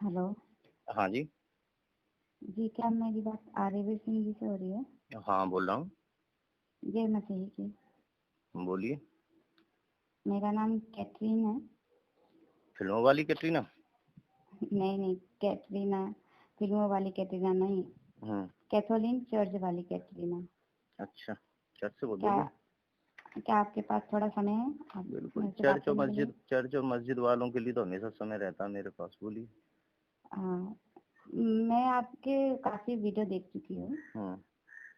Hello. हाँ जी। जी, क्या मेरी बात आरएवी सिंह जी से हो रही है? हाँ, बोल रहा हूँ। जय मसीह की। बोलिए। मेरा नाम कैथरीन है। फिल्मों वाली कैटरीना? नहीं नहीं, कैटरीना फिल्मों वाली कैटरीना नहीं, कैथोलिक चर्च वाली कैटरीना। अच्छा, चर्च से बोल। क्या बोलिए। क्या आपके पास थोड़ा समय है? आप बिल्कुल, मेरे से बात चर्च और करने के लिए? मस्जिद, चर्च और मस्जिद वालों के लिए तो हमेशा समय रहता है मेरे पास। बोलिए। हाँ, मैं आपके काफी वीडियो देख चुकी हूँ।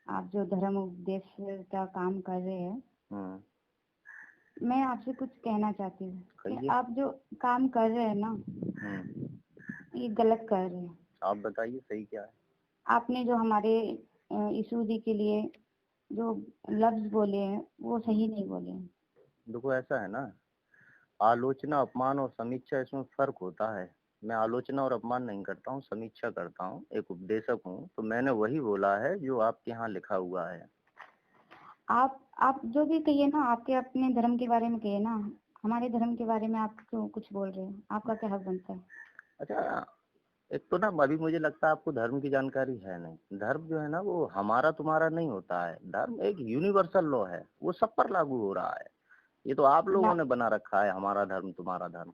आप जो धर्म उपदेश का काम कर रहे हैं, मैं आपसे कुछ कहना चाहती हूँ। आप जो काम कर रहे हैं ना, ये गलत कर रहे हैं। आप बताइए सही क्या है? आपने जो हमारे यीशु जी के लिए जो लफ्ज बोले हैं वो सही नहीं बोले हैं। देखो, ऐसा है ना, आलोचना, अपमान और समीक्षा, इसमें फर्क होता है। मैं आलोचना और अपमान नहीं करता हूँ, समीक्षा करता हूँ। एक उपदेशक हूँ, तो मैंने वही बोला है जो आपके यहाँ लिखा हुआ है। आप जो भी कहिए ना, आपके अपने धर्म के बारे में कहिए ना, हमारे धर्म के बारे में आप क्यों कुछ बोल रहे हैं? आपका क्या हक बनता है? अच्छा, एक तो ना अभी मुझे लगता है आपको धर्म की जानकारी है नहीं। धर्म जो है ना वो हमारा तुम्हारा नहीं होता है। धर्म एक यूनिवर्सल लॉ है, वो सब पर लागू हो रहा है। ये तो आप लोगों ने बना रखा है, हमारा धर्म तुम्हारा धर्म।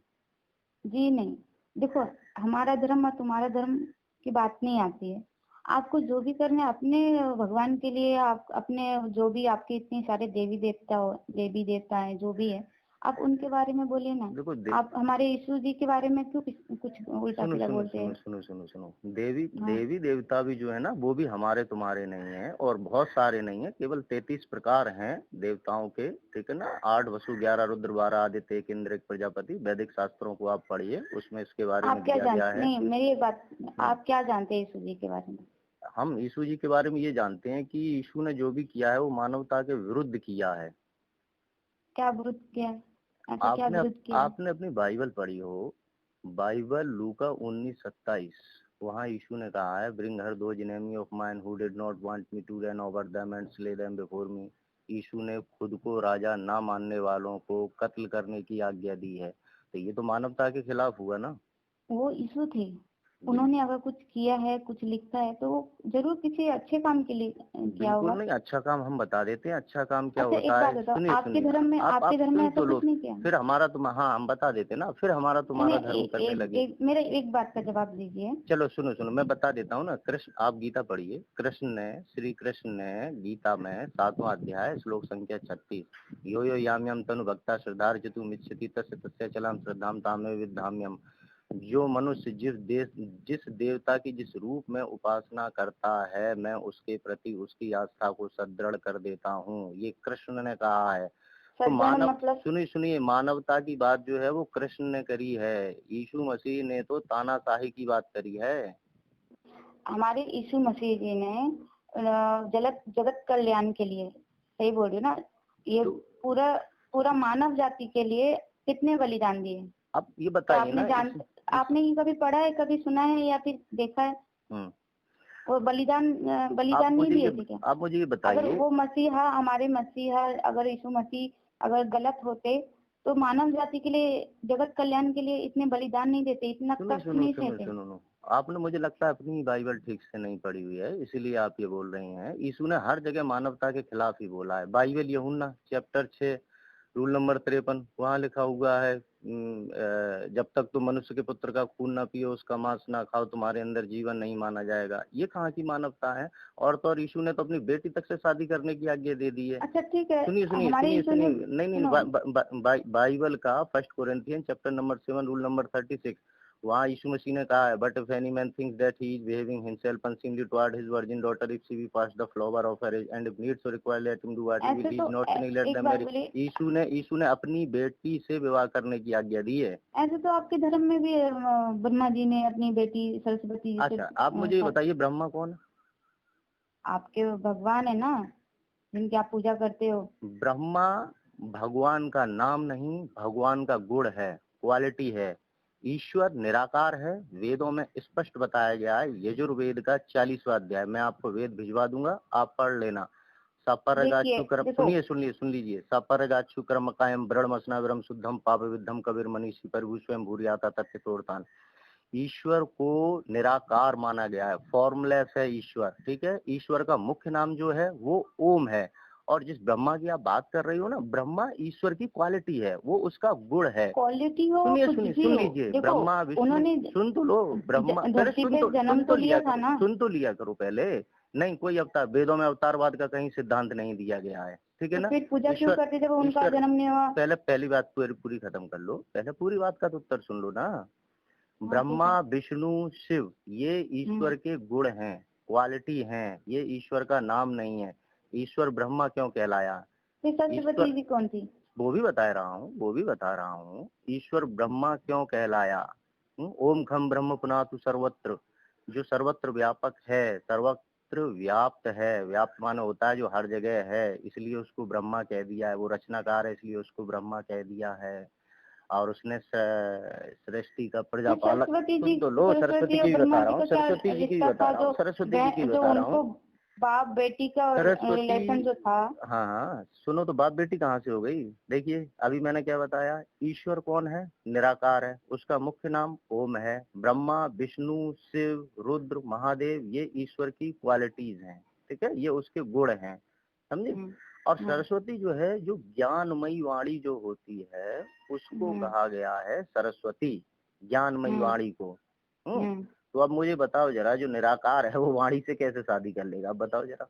जी नहीं, देखो, हमारा धर्म और तुम्हारा धर्म की बात नहीं आती है। आपको जो भी करना है अपने भगवान के लिए, आप अपने जो भी आपके इतने सारे देवी देवता है जो भी है, आप उनके बारे में बोलिए ना। आप हमारे यीशु जी के बारे में क्यों कुछ उल्टा सीधा बोलते हैं? सुनो, देवी देवता भी जो है ना वो भी हमारे तुम्हारे नहीं है, और बहुत सारे नहीं है। केवल 33 प्रकार हैं देवताओं के, ठीक है ना। 8 वसु, 11 रुद्र, 12 आदित्य, 1 इंद्र, 1 प्रजापति। वैदिक शास्त्रों को आप पढ़िए, उसमें इसके बारे में दिया गया है। नहीं, मेरी एक बात, आप क्या जानते हैं यीशु जी के बारे में? हम यीशु जी के बारे में ये जानते हैं कि यीशु ने जो भी किया है वो मानवता के विरुद्ध किया है। क्या विरुद्ध किया है? ऐसा क्या विरुद्ध किया है? आपने अपनी बाइबल पढ़ी हो, बाइबल लूका 19:27, वहाँ यीशु ने कहा है, bring here those enemy of mine who did not want me to reign over them and slay them before me. यीशु ने खुद को राजा ना मानने वालों को कत्ल करने की आज्ञा दी है। तो ये तो मानवता के खिलाफ हुआ ना। वो यीशु थे, उन्होंने अगर कुछ किया है, कुछ लिखा है, तो वो जरूर किसी अच्छे काम के लिए किया होगा। नहीं, अच्छा काम हम बता देते हैं। अच्छा काम क्या अच्छा, होता है? सुनिए, आपके धर्म में ऐसा कुछ नहीं किया? फिर हमारा हाँ, हम बता देते ना, फिर हमारा तुम्हारा धर्म करने लगे। मेरे एक बात का जवाब दीजिए। चलो सुनो, मैं बता देता हूँ ना। कृष्ण, आप गीता पढ़िए। श्री कृष्ण ने गीता में 7वां अध्याय श्लोक संख्या 36, यो यो याम यम तनु भक्ता श्रद्धार्चितुम इच्छति तस्य तस्य चलाम श्रद्धाम तामे विद्धाम्यम। जो मनुष्य जिस देवता की जिस रूप में उपासना करता है, मैं उसके प्रति उसकी आस्था को सुदृढ़ कर देता हूँ। ये कृष्ण ने कहा है। तो मतलब सुनिए, मानवता की बात जो है वो कृष्ण ने करी है। यीशु मसीह ने तो तानाशाही की बात करी है। हमारे यीशु मसीह जी ने जगत कल्याण के लिए, सही बोल रहे हो ना, ये पूरा मानव जाति के लिए कितने बलिदान दिए? अब ये बताइए ना, आपने ये कभी पढ़ा है, कभी सुना है या फिर देखा है? वो बलिदान नहीं दिए थे क्या? आप मुझे ये बताइए, अगर वो मसीहा, हमारे मसीहा, अगर यीशु मसीह अगर गलत होते तो मानव जाति के लिए, जगत कल्याण के लिए इतने बलिदान नहीं देते, इतना कष्ट नहीं सहते। सुनो, आपने मुझे लगता है अपनी बाइबल ठीक से नहीं पढ़ी हुई है, इसीलिए आप ये बोल रही हैं। यीशु ने हर जगह मानवता के खिलाफ ही बोला है। बाइबल यूहन्ना चैप्टर 6 रूल नंबर 53, वहाँ लिखा हुआ है, जब तक तुम मनुष्य के पुत्र का खून न पियो, उसका मांस ना खाओ, तुम्हारे अंदर जीवन नहीं माना जाएगा। ये कहाँ की मानवता है? और तो और यीशु ने तो अपनी बेटी तक से शादी करने की आज्ञा दे दी है। अच्छा ठीक है, सुनिए, नहीं, बाइबल का 1 Corinthian chapter number 7 rule number 36, वहाँ यीशु मसीह ने कहा है, but if any man thinks that he is behaving himself unseemly toward his virgin daughter, if she be past the flower of her age and if needs or require let him do what he will, he is not sinning, let them marry। यीशु ने अपनी बेटी से विवाह करने की आज्ञा दी है। ऐसे तो आपके धर्म में भी ब्रह्मा जी ने अपनी बेटी सरस्वती। अच्छा, आप मुझे ये बताइए, ब्रह्मा कौन है? आपके भगवान है ना, जिनकी आप पूजा करते हो। ब्रह्मा भगवान का नाम नहीं, भगवान का गुण है, क्वालिटी है। ईश्वर निराकार है, वेदों में स्पष्ट बताया गया है। यजुर्वेद का 40वां अध्याय, मैं आपको वेद भिजवा दूंगा, आप पढ़ लेना। सुन लीजिए। सपरगाछु कर्म कायम ब्रणमसनाविरम शुद्धम पाप विद्धम कबीर मनीषी प्रभु स्वयं भूरियाता तथ्य तोड़तान। ईश्वर को निराकार माना गया है, फॉर्मलेस है ईश्वर, ठीक है। ईश्वर का मुख्य नाम जो है वो ओम है। और जिस ब्रह्मा की आप बात कर रही हो ना, ब्रह्मा ईश्वर की क्वालिटी है, वो उसका गुण है। क्वालिटी हो सुनिए कुछ सुनिए भी सुन हो, लीजिए, देखो ब्रह्मा विष्णु, उन्होंने सुन तो लो, ब्रह्मा पहले धरती पे जन्म तो लिया था ना। सुन तो लिया करो पहले। नहीं, कोई अवतार, वेदों में अवतारवाद का कहीं सिद्धांत नहीं दिया गया है, ठीक है तो ना। फिर पूजा क्यों ईश्वर करते जब उनका ईश्वर जन्म नहीं हुआ? पहले पहली बात पूरी खत्म कर लो, पहले पूरी बात का तो उत्तर सुन लो ना। हाँ ठीक ब्रह्मा है। विष्णु शिव ये ईश्वर के गुण हैं, क्वालिटी हैं, ये ईश्वर का नाम नहीं है। ईश्वर ब्रह्मा क्यों कहलाया? फिर सरस्वती जी कौन थी? वो भी बता रहा हूँ। ईश्वर ब्रह्मा क्यों कहलाया? ओम खम ब्रह्म पुनातु सर्वत्र, जो सर्वत्र व्यापक है, सर्वत्र व्याप्त है। व्याप्त माने होता है जो हर जगह है, इसलिए उसको ब्रह्मा कह दिया है। वो रचनाकार है, इसलिए उसको ब्रह्मा कह दिया है। और उसने सृष्टि का प्रजापालक, सरस्वती जी, सुन तो लो, सरस्वती और की ब्रह्मा बता जी रहा हूँ, का क्या सरस्वती जी की रिश्ता बता था? रहा हूँ, सरस्वती जी की जो बता रहा उनको हूँ। बाप बेटी का रिलेशन जो था। हाँ हाँ सुनो, तो बाप बेटी कहाँ से हो गई? देखिए अभी मैंने क्या बताया, ईश्वर कौन है? निराकार है, उसका मुख्य नाम ओम है। ब्रह्मा विष्णु शिव रुद्र महादेव ये ईश्वर की क्वालिटीज हैं, ठीक है, ये उसके गुण हैं, समझे। और सरस्वती जो है, जो ज्ञानमयी वाणी जो होती है उसको कहा गया है सरस्वती, ज्ञानमयी वाणी को। तो अब मुझे बताओ जरा, जो निराकार है वो वाणी से कैसे शादी कर लेगा? अब बताओ जरा।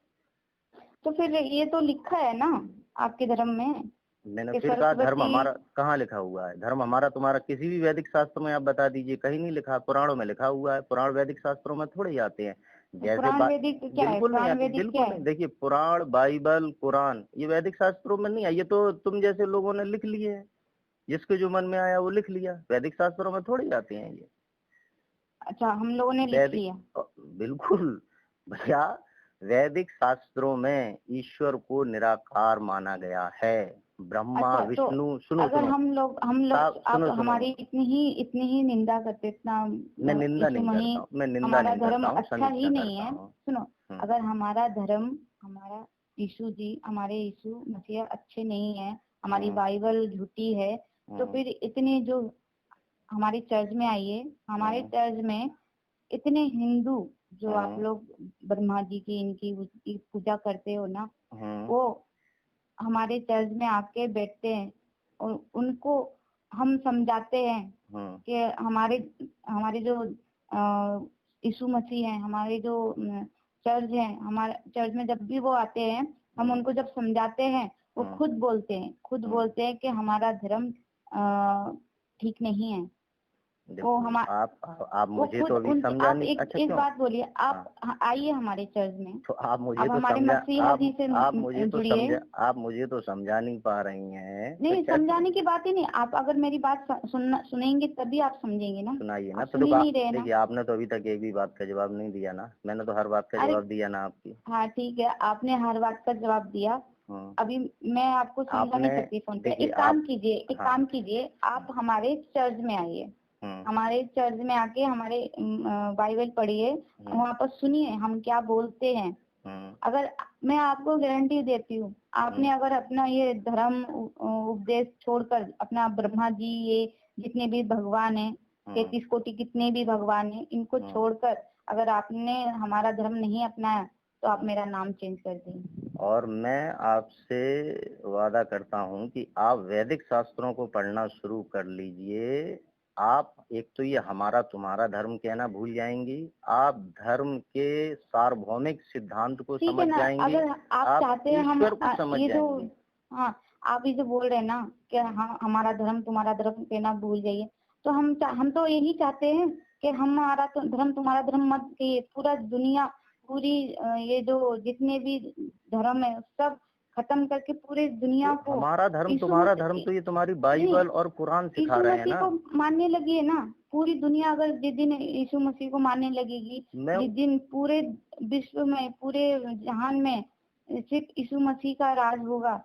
तो फिर ये तो लिखा है ना आपके धर्म में। मैंने फिर कहा, धर्म हमारा कहाँ लिखा हुआ है? धर्म हमारा तुम्हारा किसी भी वैदिक शास्त्र में आप बता दीजिए, कहीं नहीं लिखा। पुराणों में लिखा हुआ है, पुराण वैदिक शास्त्रों में थोड़े आते हैं। जैसे पुराण वैदिक क्या है? बिल्कुल नहीं आते, बिल्कुल नहीं। देखिए पुराण बाइबल कुरान ये वैदिक शास्त्रों में नहीं है, ये तो तुम जैसे लोगों ने लिख लिए है, जिसके जो मन में आया वो लिख लिया। वैदिक शास्त्रों में थोड़े आते हैं ये। अच्छा, हम लोगों ने लिख लिया? बिल्कुल भैया, वैदिक शास्त्रों में ईश्वर को निराकार माना गया है। ब्रह्मा विष्णु, सुनो अगर हम लोग आप हमारी इतनी ही निंदा करते, इतना मैं निंदा नहीं करता हूँ, मैं निंदा हमारा नहीं करता धर्म हूँ, अच्छा ही नहीं है। हूँ। सुनो, अगर हमारा धर्म, हमारा यीशु जी, हमारे यीशु मसीह अच्छे नहीं है, हमारी बाइबल झूठी है, तो फिर इतने जो हमारी चर्च में आइए, हमारे चर्च में इतने हिंदू जो आप लोग ब्रह्मा जी की इनकी पूजा करते हो ना, वो हमारे चर्च में आके बैठते हैं और उनको हम समझाते हैं कि हमारे जो यीशु मसीह हैं, हमारे जो चर्च है, हमारे चर्च में जब भी वो आते हैं, हम उनको जब समझाते हैं, वो खुद बोलते हैं कि हमारा धर्म ठीक नहीं है। वो आप मुझे तो अभी समझाने, एक बात बोलिए, आप आइए हमारे चर्च में, तो आप मुझे तो हमारे मसीहा जी से आप मुझे तो समझा नहीं पा रही हैं। नहीं, समझाने की बात ही नहीं। आप अगर मेरी बात सुनेंगे तभी आप समझेंगे ना। सुनाइए ना। सुन ही नहीं रहे ना। देखिए आपने तो अभी तक एक भी बात का जवाब नहीं दिया ना, मैंने तो हर बात का जवाब दिया ना आपकी। हाँ ठीक है, आपने हर बात का जवाब दिया। अभी मैं आपको समझा नहीं सकती फोन पे। एक काम कीजिए, आप हमारे चर्च में आइए, हमारे चर्च में आके हमारे बाइबल पढ़िए, वहाँ पर सुनिए हम क्या बोलते हैं। अगर मैं आपको गारंटी देती हूँ, आपने अगर अपना ये धर्म उपदेश छोड़कर अपना ब्रह्मा जी, ये जितने भी भगवान हैं, 33 कोटि कितने भी भगवान हैं, इनको छोड़कर अगर आपने हमारा धर्म नहीं अपनाया तो आप मेरा नाम चेंज कर देंगे। और मैं आपसे वादा करता हूँ कि आप वैदिक शास्त्रों को पढ़ना शुरू कर लीजिए। आप एक तो ये हमारा तुम्हारा धर्म कहना भूल जाएंगी, आप धर्म के सार्वभौमिक सिद्धांत को समझ जाएंगी। अगर आप चाहते हैं हम ये जो आप ये जो बोल रहे हैं ना कि हाँ हमारा धर्म तुम्हारा धर्म कहना भूल जाइए, तो हम तो यही चाहते हैं कि हमारा धर्म तुम्हारा धर्म मत कहिए। पूरा दुनिया, पूरी ये जो जितने भी धर्म है सब खत्म करके पूरे दुनिया को, हमारा धर्म तुम्हारा धर्म तो ये तुम्हारी बाइबल और कुरान सिखा रहे हैं ना। यीशु मसीह को मानने लगी है ना पूरी दुनिया। अगर जिस दिन यीशु मसीह को मानने लगेगी, जिस दिन पूरे विश्व में, पूरे जहान में सिर्फ यीशु मसीह का राज होगा,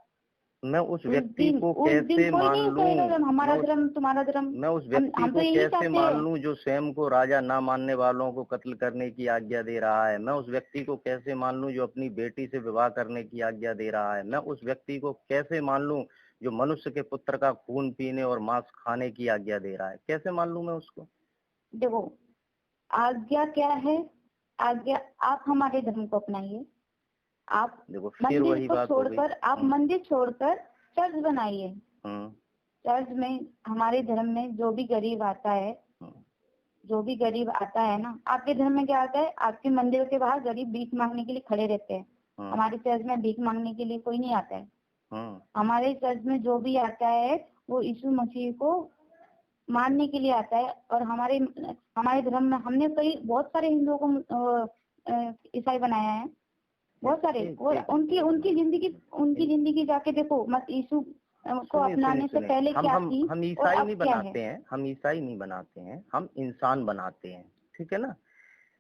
मैं उस व्यक्ति को कैसे मान लूं? हमारा धर्म तुम्हारा धर्म? मैं उस व्यक्ति को कैसे मान लूं जो स्वयं को राजा ना मानने वालों को कत्ल करने की आज्ञा दे रहा है? मैं उस व्यक्ति को कैसे मान लूं जो अपनी बेटी से विवाह करने की आज्ञा दे रहा है? मैं उस व्यक्ति को कैसे मान लूं जो मनुष्य के पुत्र का खून पीने और मांस खाने की आज्ञा दे रहा है? कैसे मान लूं मैं उसको? देखो, आज्ञा क्या है? आज्ञा आप हमारे धर्म को अपनाइए। आप देखो फिर मंदिर वही को बात हो गई। छोड़कर, आप मंदिर छोड़कर चर्च बनाइए। चर्च में हमारे धर्म में जो भी गरीब आता है, जो भी गरीब आता है ना, आपके धर्म में क्या आता है? आपके मंदिर के बाहर गरीब भीख मांगने के लिए खड़े रहते हैं। हमारे चर्च में भीख मांगने के लिए कोई नहीं आता है। हमारे चर्च में जो भी आता है वो यीशु मसीह को मानने के लिए आता है। और हमारे धर्म में हमने बहुत सारे हिंदुओं को ईसाई बनाया है, बहुत सारे। और उनकी जिंदगी जाके देखो, मत यीशु को अपनाने से पहले क्या थी। हम ईसाई नहीं बनाते हैं, हम ईसाई नहीं बनाते हैं, हम इंसान बनाते हैं, ठीक है ना।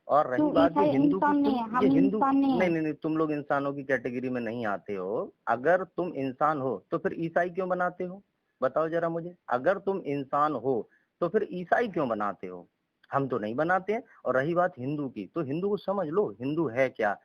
और रही बात ये हिंदू की, ये हिंदू नहीं, तुम लोग इंसानों की कैटेगरी में नहीं आते हो। अगर तुम इंसान हो तो फिर ईसाई क्यों बनाते हो? बताओ जरा मुझे। अगर तुम इंसान हो तो फिर ईसाई क्यों बनाते हो? हम तो नहीं बनाते हैं। और रही बात हिंदू की, तो हिंदू को समझ लो, हिंदू है क्या?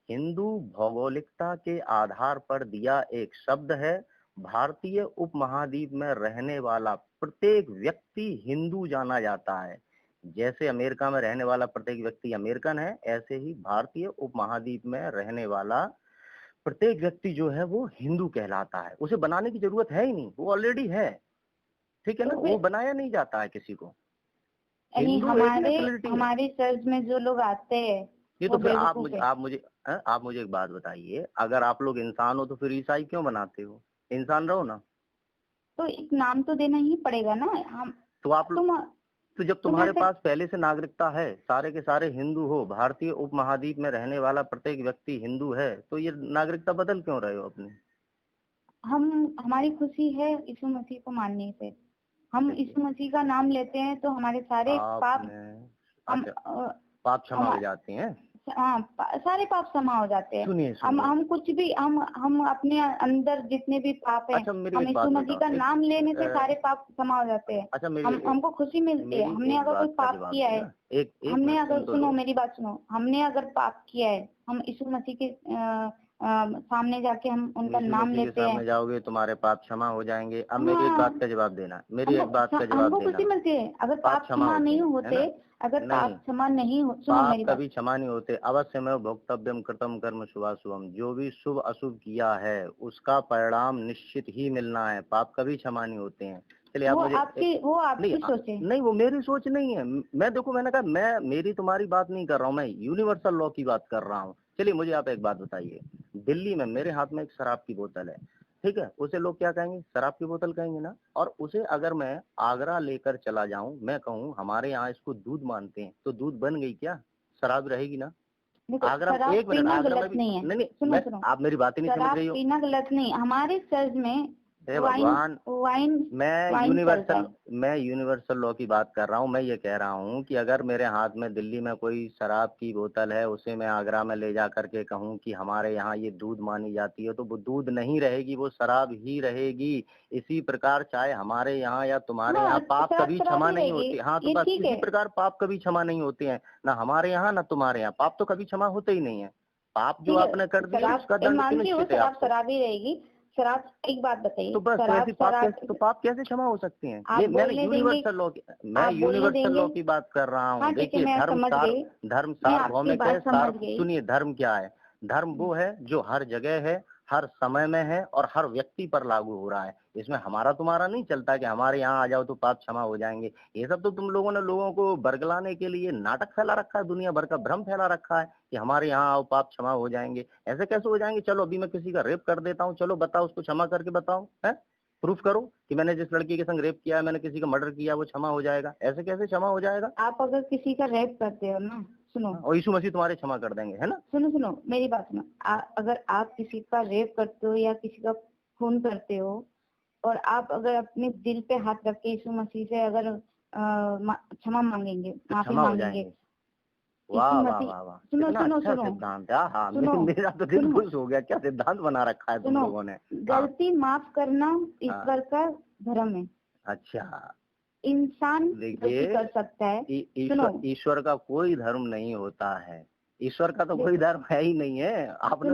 हिंदू भौगोलिकता के आधार पर दिया एक शब्द है। भारतीय उपमहाद्वीप में रहने वाला प्रत्येक व्यक्ति हिंदू जाना जाता है। जैसे अमेरिका में रहने वाला प्रत्येक व्यक्ति अमेरिकन है, ऐसे ही भारतीय उपमहाद्वीप में रहने वाला प्रत्येक व्यक्ति जो है वो हिंदू कहलाता है। उसे बनाने की जरूरत है ही नहीं, वो ऑलरेडी है, ठीक है ना। वो बनाया नहीं जाता है किसी को। हमारे चर्च में जो लोग आते हैं, ये तो फिर आप मुझे एक बात बताइए, अगर आप लोग इंसान हो तो फिर ईसाई क्यों बनाते हो? इंसान रहो ना। तो एक नाम तो देना ही पड़ेगा ना। हम तो जब तुम्हारे पास पहले से नागरिकता है, सारे के सारे हिंदू हो, भारतीय उपमहाद्वीप में रहने वाला प्रत्येक व्यक्ति हिंदू है, तो ये नागरिकता बदल क्यों रहे हो अपनी? हमारी खुशी है यीशु मसीह को मानने से। हम यीशु मसीह का नाम लेते हैं तो हमारे सारे पाप क्षमा हो जाते हैं। हाँ, सारे पाप क्षमा हो जाते हैं। सुनिए, हम कुछ भी हम अपने अंदर जितने भी पाप हैं, हम यीशु मसीह का नाम लेने से सारे पाप क्षमा हो जाते हैं। हमको खुशी मिलती है। हमने अगर कोई पाप किया है, हमने अगर सुनो मेरी बात सुनो, हमने अगर पाप किया है, हम यीशु मसीह के सामने जाके हम उनका नाम लेते हैं। सामने जाओगे तुम्हारे पाप क्षमा हो जाएंगे। अब मेरी एक बात का जवाब देना, मेरी एक बात का जवाब हमको खुशी मिलती है। अगर पाप क्षमा नहीं होते, अगर पाप क्षमा नहीं हो, सुनो मेरी बात, कभी क्षमा नहीं होते। अवश्य में भोक्तव्यम कृतम कर्म शुभाशुभम, जो भी शुभ अशुभ किया है उसका परिणाम निश्चित ही मिलना है। पाप कभी क्षमा नहीं होते हैं। चलिए वो आपकी सोच है। नहीं, वो मेरी सोच नहीं है। मैंने कहा मैं मेरी तुम्हारी बात नहीं कर रहा हूँ, मैं यूनिवर्सल लॉ की बात कर रहा हूँ। चलिए मुझे आप एक बात बताइए, दिल्ली में मेरे हाथ में एक शराब की बोतल है, ठीक है, उसे लोग क्या कहेंगे? शराब की बोतल कहेंगे ना। और उसे अगर मैं आगरा लेकर चला जाऊं, मैं कहूं हमारे यहाँ इसको दूध मानते हैं, तो दूध बन गई क्या? शराब रहेगी ना। आगरा एक मिनट, आगरा में भी नहीं, आप मेरी बात ही नहीं समझ रही हो। पीना गलत नहीं। हमारे चर्च में भगवान, मैं यूनिवर्सल लॉ की बात कर रहा हूँ। मैं ये कह रहा हूँ कि अगर मेरे हाथ में दिल्ली में कोई शराब की बोतल है, उसे मैं आगरा में ले जा करके कहूँ कि हमारे यहाँ ये दूध मानी जाती है, तो वो दूध नहीं रहेगी, वो शराब ही रहेगी। इसी प्रकार चाहे हमारे यहाँ या तुम्हारे यहाँ पाप कभी क्षमा नहीं होते। हाँ, तो बस इसी प्रकार पाप कभी क्षमा नहीं होते हैं, ना हमारे यहाँ ना तुम्हारे यहाँ। पाप तो कभी क्षमा होते ही नहीं है। पाप जो आपने कर दिया उसका दंड सुनिश्चित है। शराबी रहेगी। शराब, एक बात बताइए, तो बस पाप कैसे क्षमा हो सकते हैं? ये मैंने यूनिवर्सल लॉ की बात कर रहा हूँ। देखिए, धर्म सार्वभौमिक है। सुनिए, धर्म क्या है? धर्म वो है जो हर जगह है, हर समय में है और हर व्यक्ति पर लागू हो रहा है। इसमें हमारा तुम्हारा नहीं चलता कि हमारे यहाँ आ जाओ तो पाप क्षमा हो जाएंगे। ये सब तो तुम लोगों ने लोगों को बरगलाने के लिए नाटक फैला रखा है, दुनिया भर का भ्रम फैला रखा है कि हमारे यहाँ आओ पाप क्षमा हो जाएंगे। ऐसे कैसे हो जाएंगे? चलो अभी मैं किसी का रेप कर देता हूँ, चलो बताओ, उसको क्षमा करके बताओ, है, प्रूफ करो कि मैंने जिस लड़की के संग रेप किया है, मैंने किसी का मर्डर किया, वो क्षमा हो जाएगा। ऐसे कैसे क्षमा हो जाएगा? आप अगर किसी का रेप करते हो ना, सुनो, और यीशु मसीह तुम्हारे क्षमा कर देंगे, है ना। सुनो मेरी बात सुनो। अगर आप किसी का रेप करते हो या किसी का खून करते हो और आप अगर अपने दिल पे हाथ रख के यीशु मसीह से अगर क्षमा मांगेंगे, माफी मांगेंगे, वाह वाह वाह वाह, सुनो सिद्धांत। हाँ, मेरा तो दिल खुश हो गया। क्या सिद्धांत बना रखा है तुम लोगों ने। गलती माफ करना ईश्वर का धर्म है। अच्छा, इंसान गलती कर सकता है। ईश्वर का कोई धर्म नहीं होता है। ईश्वर का तो कोई धर्म है ही नहीं है। आपने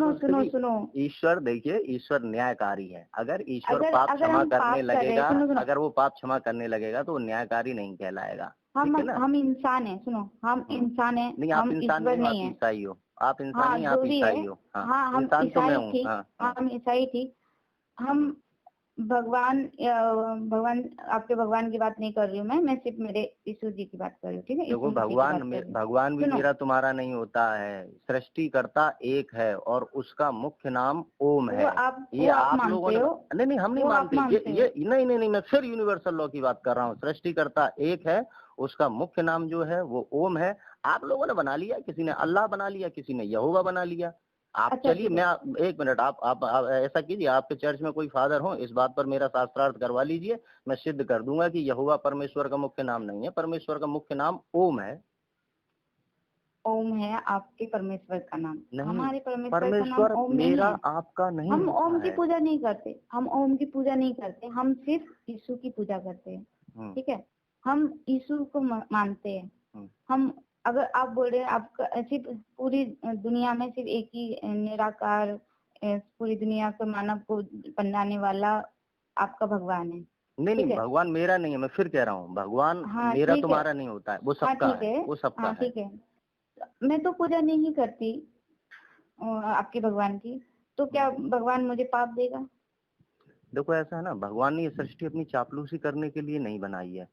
सुनो, ईश्वर, देखिए, ईश्वर न्यायकारी है। अगर ईश्वर पाप क्षमा करने लगेगा, अगर वो पाप क्षमा करने लगेगा तो वो न्यायकारी नहीं कहलाएगा। हम इंसान हैं, सुनो, हम इंसान हैं, नहीं, आप हम इंसान ईश्वर नहीं, नहीं आप है। ईसाई हो, आप इंसान हाँ नहीं, जो आप भी ईसाई है, हो। हाँ, हाँ हम इंसान तो मैं ईसाई हूँ। ठीक, हाँ, हाँ। हम ईसाई ठीक, हम भगवान आपके भगवान की बात नहीं कर रही हूँ मैं सिर्फ मेरे यीशु जी की बात कर रही हूँ, ठीक है, देखो, यीशु मसीह की बात कर रही हूँ। भगवान भी सुनो, मेरा तुम्हारा नहीं होता है। सृष्टिकर्ता एक है और उसका मुख्य नाम ओम है। ये वो आप आप लोगों मानते ने, हो, नहीं हम नहीं वो आप मानते। मानते हो। ये नहीं नहीं नहीं, मैं फिर यूनिवर्सल लॉ की बात कर रहा हूँ। सृष्टिकर्ता एक है, उसका मुख्य नाम जो है वो ओम है। आप लोगों ने बना लिया, किसी ने अल्लाह बना लिया, किसी ने यहोवा बना लिया। आप अच्छा चलिए, ठीक है, एक मिनट, आप ऐसा कीजिए, आपके चर्च में कोई फादर हो, इस बात पर मेरा शास्त्रार्थ करवा लीजिए। मैं सिद्ध कर दूंगा कि यहोवा परमेश्वर का मुख्य नाम नहीं है, परमेश्वर का मुख्य नाम ओम है। ओम है आपके परमेश्वर का नाम, नहीं, हमारे परमेश्वर का नाम परमेश्वर ओम नहीं मेरा है। आपका नहीं हम होता ओम की है। पूजा नहीं करते, हम ओम की पूजा नहीं करते, हम सिर्फ यीशु की पूजा करते हैं, ठीक है। हम यीशु को मानते हैं। हम, अगर आप बोल रहे हैं आपका सिर्फ पूरी दुनिया में सिर्फ एक ही निराकार, पूरी दुनिया के मानव को बनाने वाला आपका भगवान है, नहीं ठीक नहीं, है। भगवान मेरा नहीं है, मैं फिर कह रहा हूँ, भगवान हाँ मेरा ठीक है, तुम्हारा नहीं होता है, वो हाँ सबका ठीक है, है, वो सबका हाँ है। ठीक है। मैं तो पूजा नहीं करती आपके भगवान की, तो क्या भगवान मुझे पाप देगा? देखो, ऐसा है ना, भगवान ने ये सृष्टि अपनी चापलूसी करने के लिए नहीं बनाई है।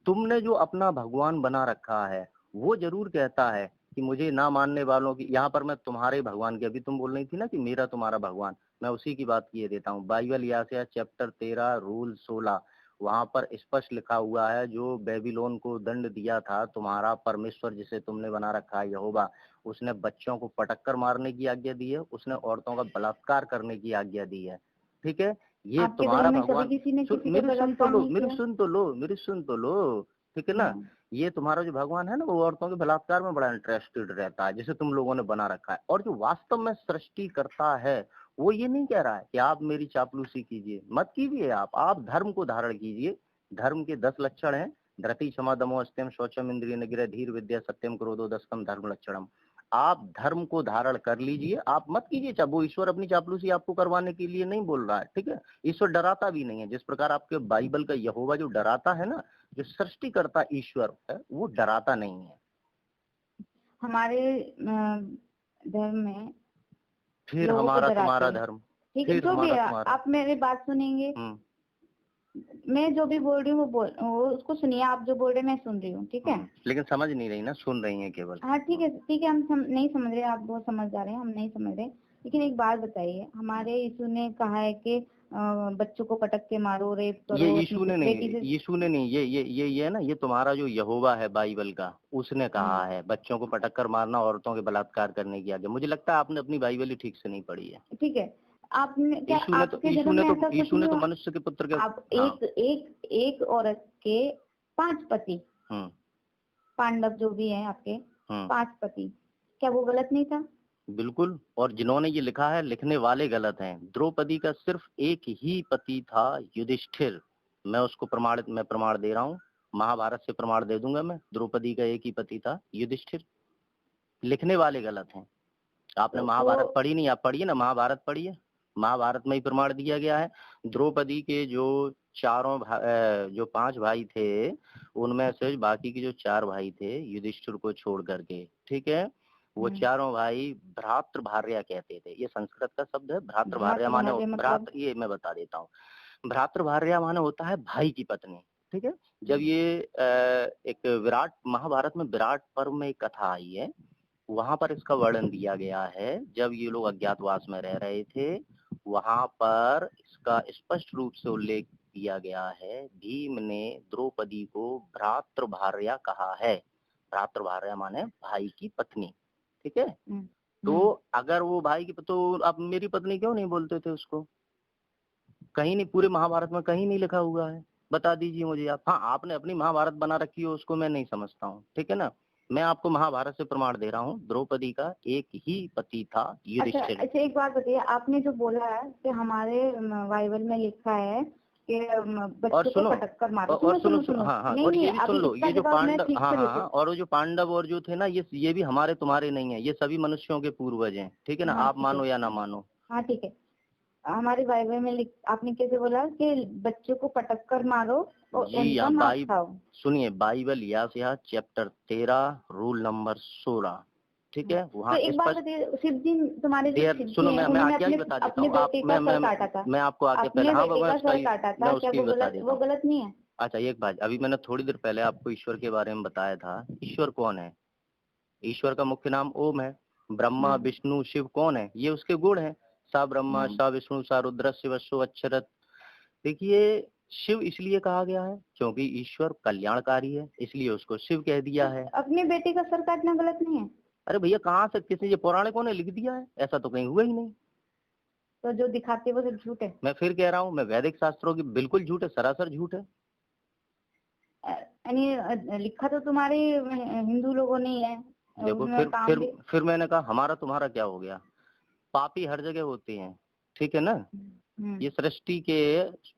तुमने जो अपना भगवान बना रखा है, वो जरूर कहता है कि मुझे ना मानने वालों की, यहाँ पर मैं तुम्हारे भगवान की, अभी तुम बोल रही थी ना कि मेरा तुम्हारा भगवान, मैं उसी की बात किए देता हूँ। बाइबल यासिया चैप्टर 13 रूल 16, वहां पर स्पष्ट लिखा हुआ है, जो बेबीलोन को दंड दिया था तुम्हारा परमेश्वर जिसे तुमने बना रखा है यहोवा, उसने बच्चों को पटक कर मारने की आज्ञा दी है, उसने औरतों का बलात्कार करने की आज्ञा दी है, ठीक है। ये आपके तुम्हारा धर्म में कभी भगवान, किसी ने किसी पे मेरी सुन तो बलात्कार लो, नहीं मेरी किया? सुन तो लो, मेरी सुन तो लो, ठीक है ना। ये तुम्हारा जो भगवान है ना, वो औरतों के बलात्कार में बड़ा इंटरेस्टेड रहता है, जिसे तुम लोगों ने बना रखा है। और जो वास्तव में सृष्टि करता है, वो ये नहीं कह रहा है कि आप मेरी चापलूसी कीजिए, मत कीजिए। आप धर्म को धारण कीजिए। धर्म के 10 लक्षण हैं, धृति क्षमा दमो अस्त्यम शौचम इंद्रिय निग्रह धीर विद्या सत्यम क्रोधो दशकम धर्म लक्षणम। आप धर्म को धारण कर लीजिए, आप मत कीजिए। चाहे वो ईश्वर अपनी चापलूसी आपको करवाने के लिए नहीं बोल रहा है, ठीक है। ईश्वर डराता भी नहीं है, जिस प्रकार आपके बाइबल का यहोवा जो डराता है ना, जो सृष्टिकर्ता ईश्वर है, वो डराता नहीं है। हमारे धर्म में फिर लोगों को हमारा डराते तुम्हारा हैं, धर्म, ठीक है, फिर जो भी हमारा है, तुम्हारा। आप मेरी बात सुनेंगे। मैं जो भी बोल रही हूँ वो उसको सुनिए, आप जो बोल रहे हैं मैं सुन रही हूँ, ठीक है। लेकिन समझ नहीं रही ना, सुन रही हैं केवल। हाँ ठीक है, ठीक है, हम नहीं समझ रहे, आप बहुत समझ जा रहे हैं, हम नहीं समझ रहे। लेकिन एक बात बताइए, हमारे यीशु ने कहा है कि बच्चों को पटक के मारो, रेप करो, ये यीशु ने नहीं, ये ये है ना, ये तुम्हारा जो यहोवा है बाइबल का, उसने कहा है बच्चों को पटक कर मारना, औरतों के बलात्कार करने की आज्ञा। मुझे लगता है आपने अपनी बाइबल ही ठीक से नहीं पढ़ी है। ठीक है, आपने क्या आपके धर्म में ऐसा कुछ यीशु ने नहीं तो हुआ? मनुष्य के पुत्र के, आप एक औरत के 5 पति, पांडव जो भी हैं आपके 5 पति, क्या वो गलत नहीं था? बिल्कुल। और जिन्होंने ये लिखा है, लिखने वाले गलत हैं। द्रौपदी का सिर्फ एक ही पति था, युधिष्ठिर। मैं उसको प्रमाण दे रहा हूँ, महाभारत से प्रमाण दे दूंगा मैं। द्रौपदी का एक ही पति था, युधिष्ठिर। लिखने वाले गलत हैं। आपने महाभारत पढ़ी नहीं? आप पढ़िए ना, महाभारत पढ़िए, महाभारत में ही प्रमाण दिया गया है। द्रौपदी के जो 5 भाई थे, उनमें से बाकी के जो 4 भाई थे युधिष्ठिर को छोड़ करके, ठीक है, वो चारों भाई भ्रातृभार्या कहते थे। ये संस्कृत का शब्द है। भ्रातृभार्या माने मतलब ये मैं बता देता हूँ। भ्रातृभार्या माने होता है भाई की पत्नी, ठीक है। जब ये एक विराट, महाभारत में विराट पर्व में एक कथा आई है, वहां पर इसका वर्णन दिया गया है। जब ये लोग अज्ञातवास में रह रहे थे, वहां पर इसका स्पष्ट रूप से उल्लेख किया गया है। भीम ने द्रौपदी को भ्रातृभार्या कहा है। भ्रातृभार्या माने भाई की पत्नी, ठीक है। तो अगर वो भाई की, तो आप मेरी पत्नी क्यों नहीं बोलते थे उसको? कहीं नहीं, पूरे महाभारत में कहीं नहीं लिखा हुआ है। बता दीजिए मुझे आप। हाँ, आपने अपनी महाभारत बना रखी हो, उसको मैं नहीं समझता हूँ, ठीक है ना। मैं आपको महाभारत से प्रमाण दे रहा हूँ, द्रौपदी का एक ही पति था, युधिष्ठिर। अच्छा, एक बात बताइए, आपने जो बोला है कि हमारे बाइबल में लिखा है कि बच्चों को पटक कर मारो। और सुनो, हाँ, और ये भी सुन लो, ये जो पांडव, हाँ, और जो पांडव और जो थे ना, ये भी हमारे तुम्हारे नहीं है, ये सभी मनुष्यों के पूर्वज हैं, ठीक है ना। आप मानो या ना मानो। हाँ ठीक है, हमारे बाइबल में आपने कैसे बोला कि बच्चों को पटक कर मारो और जी उनका यहाँ मांस खाओ। सुनिए, बाइबल याशायाह चैप्टर 13 रूल नंबर 16, ठीक है, तो वहाँ एक बात स्पष्ट। बताइए, शिव जी, तुम्हारे जो शिव सुनो, जी हैं, मैं उन्होंने आज्ञा ही अपने बता देता अपने हूँ आप, बेटे का सर काटा था, मैं आपको आगे अपने पहले, हाँ बेटे का उसका सर काटा मैं था, क्या उसकी वो बता गलत, देता वो हूँ। गलत नहीं है? अच्छा एक बात, अभी मैंने थोड़ी देर पहले आपको ईश्वर के बारे में बताया था। ईश्वर कौन है? ईश्वर का मुख्य नाम ओम है। ब्रह्मा विष्णु शिव कौन है? ये उसके गुण है। सा ब्रह्मा सा विष्णु सा रुद्र शिव शो अक्षरत। देखिए, शिव इसलिए कहा गया है क्योंकि ईश्वर कल्याणकारी है, इसलिए उसको शिव कह दिया है। अपने बेटे का सर काटना गलत नहीं है? अरे भैया, कहाँ से किसी, ये पौराणिकों ने लिख दिया है? ऐसा तो कहीं हुआ ही नहीं। तो जो दिखाते वो सब झूठ है? मैं फिर कह रहा हूँ, मैं वैदिक शास्त्रों की बिल्कुल झूठ है, सरासर झूठ है। यानी लिखा तो तुम्हारे हिंदू लोगों ने ही है। देखो उसमें काम भी। फिर मैंने कहा हमारा तुम्हारा क्या हो गया? पापी हर जगह होते हैं, ठीक है ना। ये सृष्टि के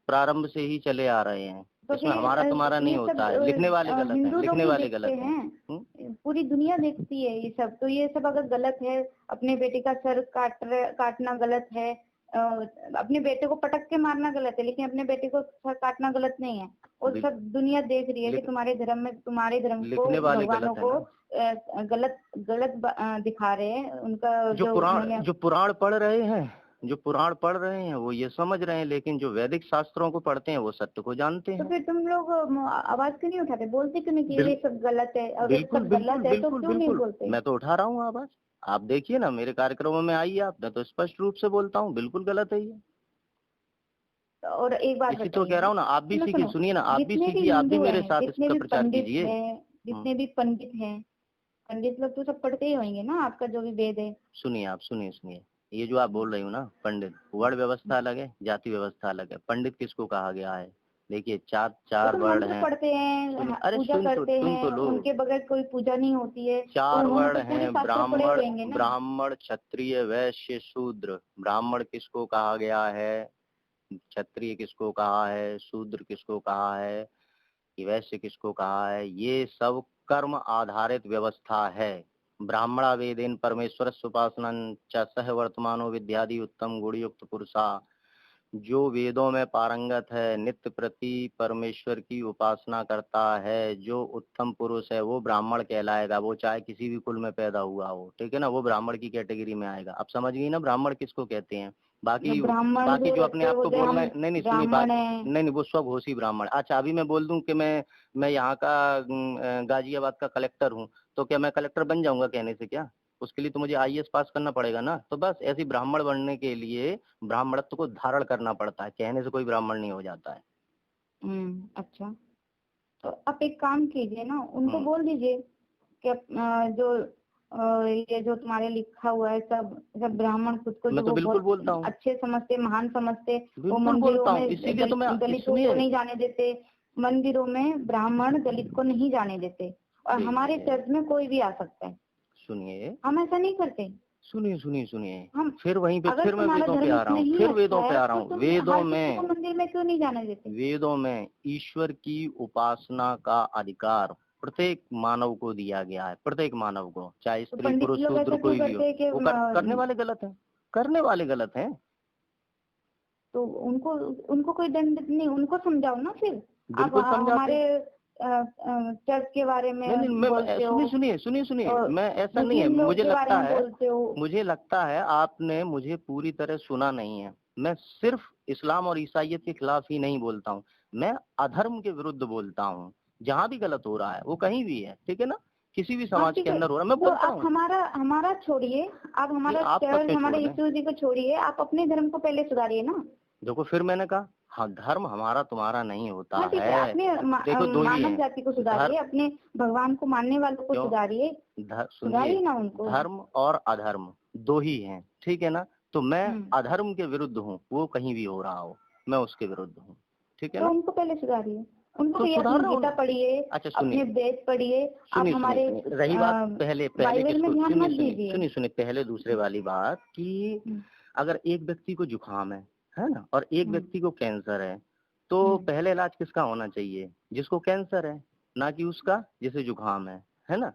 प्रारंभ से ही चले आ रहे हैं, तो इसमें हमारा तुम्हारा नहीं होता है। लिखने वाले गलत हैं, लिखने वाले गलत हैं। पूरी दुनिया देखती है ये सब, तो ये सब अगर गलत है, अपने बेटे का सर काटना गलत है, अपने बेटे को पटक के मारना गलत है, लेकिन अपने बेटे को सर काटना गलत नहीं है। और सब दुनिया देख रही है कि तुम्हारे धर्म में, तुम्हारे धर्म को, भगवानों को गलत गलत दिखा रहे हैं। उनका जो पुराण पढ़ रहे हैं, जो पुराण पढ़ रहे हैं वो ये समझ रहे हैं, लेकिन जो वैदिक शास्त्रों को पढ़ते हैं वो सत्य को जानते हैं। तो फिर तुम लोग आवाज क्यों नहीं उठाते, बोलते क्यों नहीं कि ये सब गलत है? अगर सब गलत है तो क्यों नहीं बोलते? मैं तो उठा रहा हूँ आवाज, आप देखिए ना मेरे कार्यक्रमों में आइए आप, मैं तो स्पष्ट रूप से बोलता हूँ बिल्कुल गलत है ये। और एक बात इसी तो कह रहा हूँ ना, आप भी सीखिए, सुनिए ना, आप भी सीखिए, आप भी मेरे साथ इसका प्रचार कीजिए। जितने भी पंडित हैं, पंडित लोग तो सब पढ़ते ही होंगे ना आपका जो भी वेद है। सुनिए आप, सुनिए, ये जो आप बोल रही हो ना, पंडित, वर्ण व्यवस्था अलग है, जाति व्यवस्था अलग है। पंडित किसको कहा गया है? देखिए, चार वर्ण हैं। पढ़ते हैं, अरे पूजा करते हैं, उनके बगैर कोई पूजा नहीं होती है। 4 वर्ण हैं, ब्राह्मण क्षत्रिय वैश्य शूद्र। ब्राह्मण किसको कहा गया है? क्षत्रिय किसको कहा है? शूद्र किसको कहा है? वैश्य किसको कहा है? ये सब कर्म आधारित व्यवस्था है। ब्राह्मणा वेदेन परमेश्वर उपासना च सह वर्तमानो विद्यादि उत्तम गुणयुक्त पुरुषा। जो वेदों में पारंगत है, नित्य प्रति परमेश्वर की उपासना करता है, जो उत्तम पुरुष है, वो ब्राह्मण कहलाएगा। वो चाहे किसी भी कुल में पैदा हुआ हो, ठीक है ना, वो ब्राह्मण की कैटेगरी में आएगा। आप समझ गई ना ब्राह्मण किसको कहते हैं? बाकी जो अपने आप को बोल रहे हैं, नहीं सुनिए बात, नहीं वो स्वघोषी ब्राह्मण। अच्छा, अभी मैं बोल दूं कि मैं यहाँ का गाजियाबाद का कलेक्टर हूँ, तो क्या मैं कलेक्टर बन जाऊंगा कहने से? क्या उसके लिए तो मुझे आईएएस पास करना पड़ेगा ना। तो बस ऐसी ब्राह्मण बनने के लिए ब्राह्मणत्व को धारण करना पड़ता है, कहने से कोई ब्राह्मण नहीं हो जाता है। अच्छा, तो आप एक काम कीजिए ना, उनको बोल दीजिए कि जो ये जो तुम्हारे लिखा हुआ है सब ब्राह्मण खुद को मैं तो बिल्कुल बोलता हूँ, अच्छे समझते, महान समझते, वो मंदिरों में दलितों को नहीं जाने देते, मंदिरों में ब्राह्मण दलित को नहीं जाने देते, और हमारे चर्च में कोई भी आ सकता है। सुनिए, हम ऐसा नहीं करते। सुनिए फिर वहीं पे, फिर मैं वेदों पे आ रहा हूँ, वेदों में, मंदिर में क्यों नहीं जाने देते? वेदों में ईश्वर की उपासना का अधिकार प्रत्येक मानव को दिया गया है, प्रत्येक मानव को, चाहे स्त्री पुरुष शूद्र कोई भी हो। वो करने वाले गलत हैं, करने वाले गलत हैं। तो उनको कोई दंड नहीं, उनको समझाओ ना फिर। आप हमारे चर्च के बारे में सुनिए, मैं ऐसा नहीं है, मुझे लगता है आपने मुझे पूरी तरह सुना नहीं है। मैं सिर्फ इस्लाम और ईसाइयत के खिलाफ ही नहीं बोलता हूँ, मैं अधर्म के विरुद्ध बोलता हूँ। जहाँ भी गलत हो रहा है वो कहीं भी है, ठीक है ना, किसी भी समाज के अंदर हो रहा है, मैं बोलता हूँ। हमारा छोड़िए, आप हमारा चर्च, हमारे यीशु जी को छोड़िए, आप अपने धर्म को पहले सुधारिए ना। देखो, फिर मैंने कहा, हाँ, धर्म हमारा तुम्हारा नहीं होता है। देखो, मानव जाति को सुधारिए, अपने भगवान को मानने वालों को सुधारिए, सुधारिए ना उनको। धर्म और अधर्म दो ही हैं, ठीक है ना। तो मैं अधर्म के विरुद्ध हूँ, वो कहीं भी हो रहा हो, मैं उसके विरुद्ध हूँ, ठीक है ना। तो उनको पहले सुधारिए, उनको गीता पढ़िए, अपने वेद पढ़िए। आप हमारे रही बात पहले सुनिए पहले दूसरे वाली बात कि अगर एक व्यक्ति को जुकाम है ना, और एक व्यक्ति को कैंसर है, तो पहले इलाज किसका होना चाहिए? जिसको कैंसर है, ना कि उसका जिसे जुकाम है ना।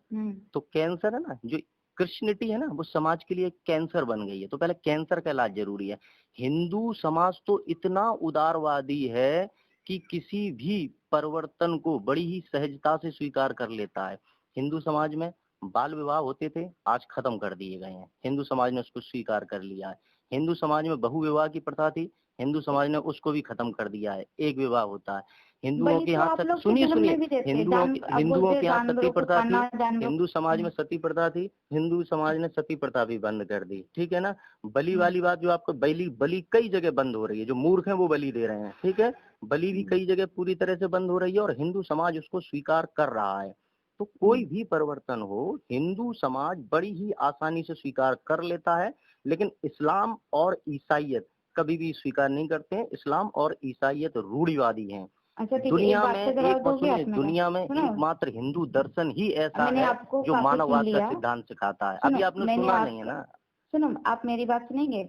तो कैंसर है ना, जो क्रिश्चियनिटी है ना, वो समाज के लिए कैंसर बन गई है, तो पहले कैंसर का इलाज जरूरी है। हिंदू समाज तो इतना उदारवादी है कि किसी भी परिवर्तन को बड़ी ही सहजता से स्वीकार कर लेता है। हिंदू समाज में बाल विवाह होते थे, आज खत्म कर दिए गए हैं, हिंदू समाज ने उसको स्वीकार कर लिया है। हिंदू समाज में बहु विवाह की प्रथा थी, हिंदू समाज ने उसको भी खत्म कर दिया है, एक विवाह होता है। हिंदुओं के यहाँ सुनिए सुनिए, हिंदुओं के यहाँ सती प्रथा थी, हिंदू समाज में सती प्रथा थी, हिंदू समाज ने सती प्रथा भी बंद कर दी, ठीक है ना। बलि वाली बात जो आपको, बलि कई जगह बंद हो रही है, जो मूर्ख है वो बलि दे रहे हैं, ठीक है, बलि भी कई जगह पूरी तरह से बंद हो रही है और हिंदू समाज उसको स्वीकार कर रहा है। तो कोई भी परिवर्तन हो, हिंदू समाज बड़ी ही आसानी से स्वीकार कर लेता है, लेकिन इस्लाम और ईसाइयत कभी भी स्वीकार नहीं करते हैं। इस्लाम और ईसाइयत रूढ़िवादी हैं। अच्छा, दुनिया में दुनिया में एकमात्र हिंदू दर्शन ही ऐसा है जो मानववाद का सिद्धांत सिखाता है। अभी आपने सुना नहीं है ना। सुनो, आप मेरी बात सुनेंगे।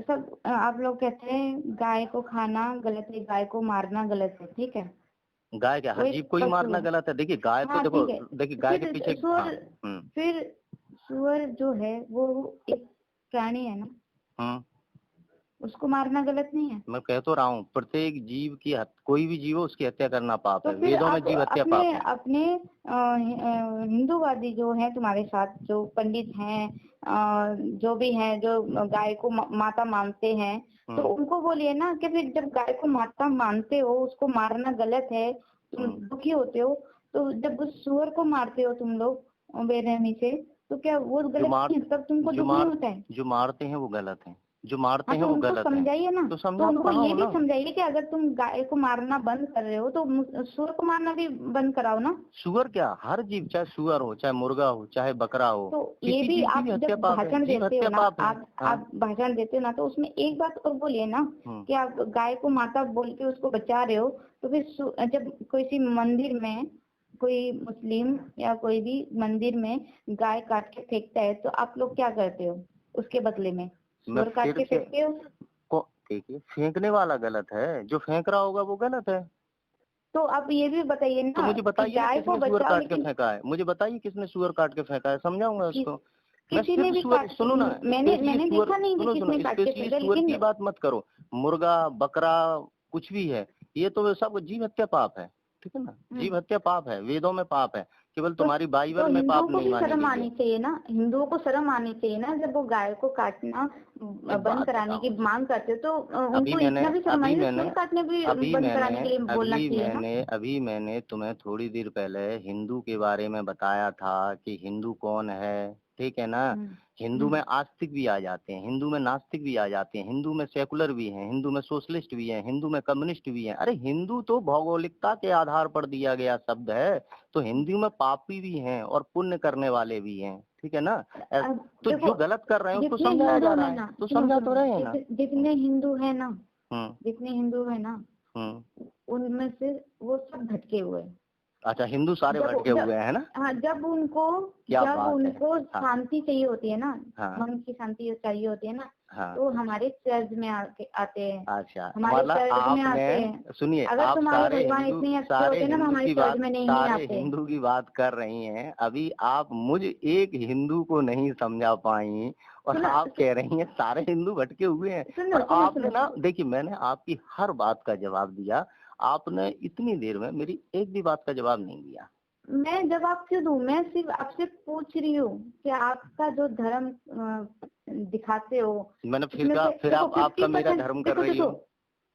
सब आप लोग कहते हैं गाय को खाना गलत है, गाय को मारना गलत है, ठीक है। गाय क्या, हर जीव को ही मारना गलत है? देखिए गाय तो देखिए गाय के पीछे फिर सूअर जो है वो एक प्राणी है ना, उसको मारना गलत नहीं है। मैं कह तो रहा हूँ, प्रत्येक जीव की कोई भी जीव हो उसकी हत्या करना पाप है, वेदों में जीव हत्या पाप है। अपने हिंदूवादी जो है तुम्हारे साथ, जो पंडित हैं, जो भी हैं, जो गाय को माता मानते हैं, तो उनको बोलिए ना कि फिर जब गाय को माता मानते हो, उसको मारना गलत है, तुम दुखी होते हो, तो जब उस सूअर को मारते हो तुम लोग बेरहमी से, तो क्या वो गलत नहीं है? तब तुमको दुख नहीं होता है? जो मारते हैं वो गलत है, जो मारते हैं वो गलत है। समझाइए ना, तो उनको ये भी समझाइए कि अगर तुम गाय को मारना बंद कर रहे हो तो सूअर को मारना भी बंद कराओ ना। सूअर क्या, हर जीव, चाहे सूअर हो, चाहे मुर्गा हो, चाहे बकरा हो, तो ये भी आप जब भाषण देते हो ना, आप भाषण देते हो ना, तो उसमें एक बात और बोलिए ना कि आप गाय को माता बोल के उसको बचा रहे हो, तो फिर जब किसी मंदिर में कोई मुस्लिम या कोई भी मंदिर में गाय काट के फेंकता है, तो आप लोग क्या करते हो उसके बदले में? सूअर काट के फेंकते हो। देखिए, फेंकने वाला गलत है, जो फेंक रहा होगा वो गलत है। तो आप ये भी बताइए ना, तो मुझे बताइए किसने सूअर काट के फेंका है, मुझे बताइए किसने सूअर काट के फेंका है, समझाऊंगा उसको। किसी ने भी सुनो ना, मैंने देखा नहीं कि किसने काट के फेंका। सूअर की बात मत करो, मुर्गा बकरा कुछ भी है, ये तो सब जीव हत्या पाप है, ठीक है ना। जीव हत्या पाप है, वेदों में पाप है, केवल तुम्हारी बाइबल में पाप नहीं मानी। शर्म आनी चाहिए ना, हिंदुओं को शर्म आनी चाहिए ना, जब वो गाय को काटना बंद कराने की मांग करते तो उनको इतना भी शर्म आनी, काटने भी बंद कराने के लिए बोलना चाहिए। अभी मैंने तुम्हें थोड़ी देर पहले हिंदू के बारे में बताया था कि हिंदू कौन है, ठीक है ना। हिंदू में आस्तिक भी आ जाते हैं, हिंदू में नास्तिक भी आ जाते हैं, हिंदू में सेकुलर भी हैं, हिंदू में सोशलिस्ट भी हैं, हिंदू में कम्युनिस्ट भी हैं। अरे हिंदू तो भौगोलिकता के आधार पर दिया गया शब्द है, तो हिंदू में पापी भी हैं और पुण्य करने वाले भी हैं, ठीक है ना। तो जो गलत कर रहे हैं उसको समझाया जा रहा है, तो समझा तो रहे हैं ना। जितने हिंदू है ना, जितने हिंदू है ना, उनमें से वो सब भटके हुए हैं। अच्छा, हिंदू सारे भटके हुए हैं ना। हाँ, जब उनको शांति चाहिए होती है ना, मन की शांति चाहिए होती है ना, तो हमारे चर्च में आते हैं। अच्छा, हमारे चर्च में आते हैं। सुनिए, अगर तुम्हारे भगवान इतने अच्छे होते ना, हमारे चर्च में नहीं आते। हिंदू की बात कर रही हैं, अभी आप मुझे एक हिंदू को नहीं समझा पाई और आप कह रही हैं सारे हिंदू भटके हुए हैं। और आपने ना, देखिए मैंने आपकी हर बात का जवाब दिया, आपने इतनी देर में मेरी एक भी बात का जवाब नहीं दिया। मैं जवाब क्यों दूं? मैं सिर्फ आपसे पूछ रही हूँ कि आपका जो धर्म दिखाते हो, मैंने फिर आपका मेरा धर्म कर रही हूँ।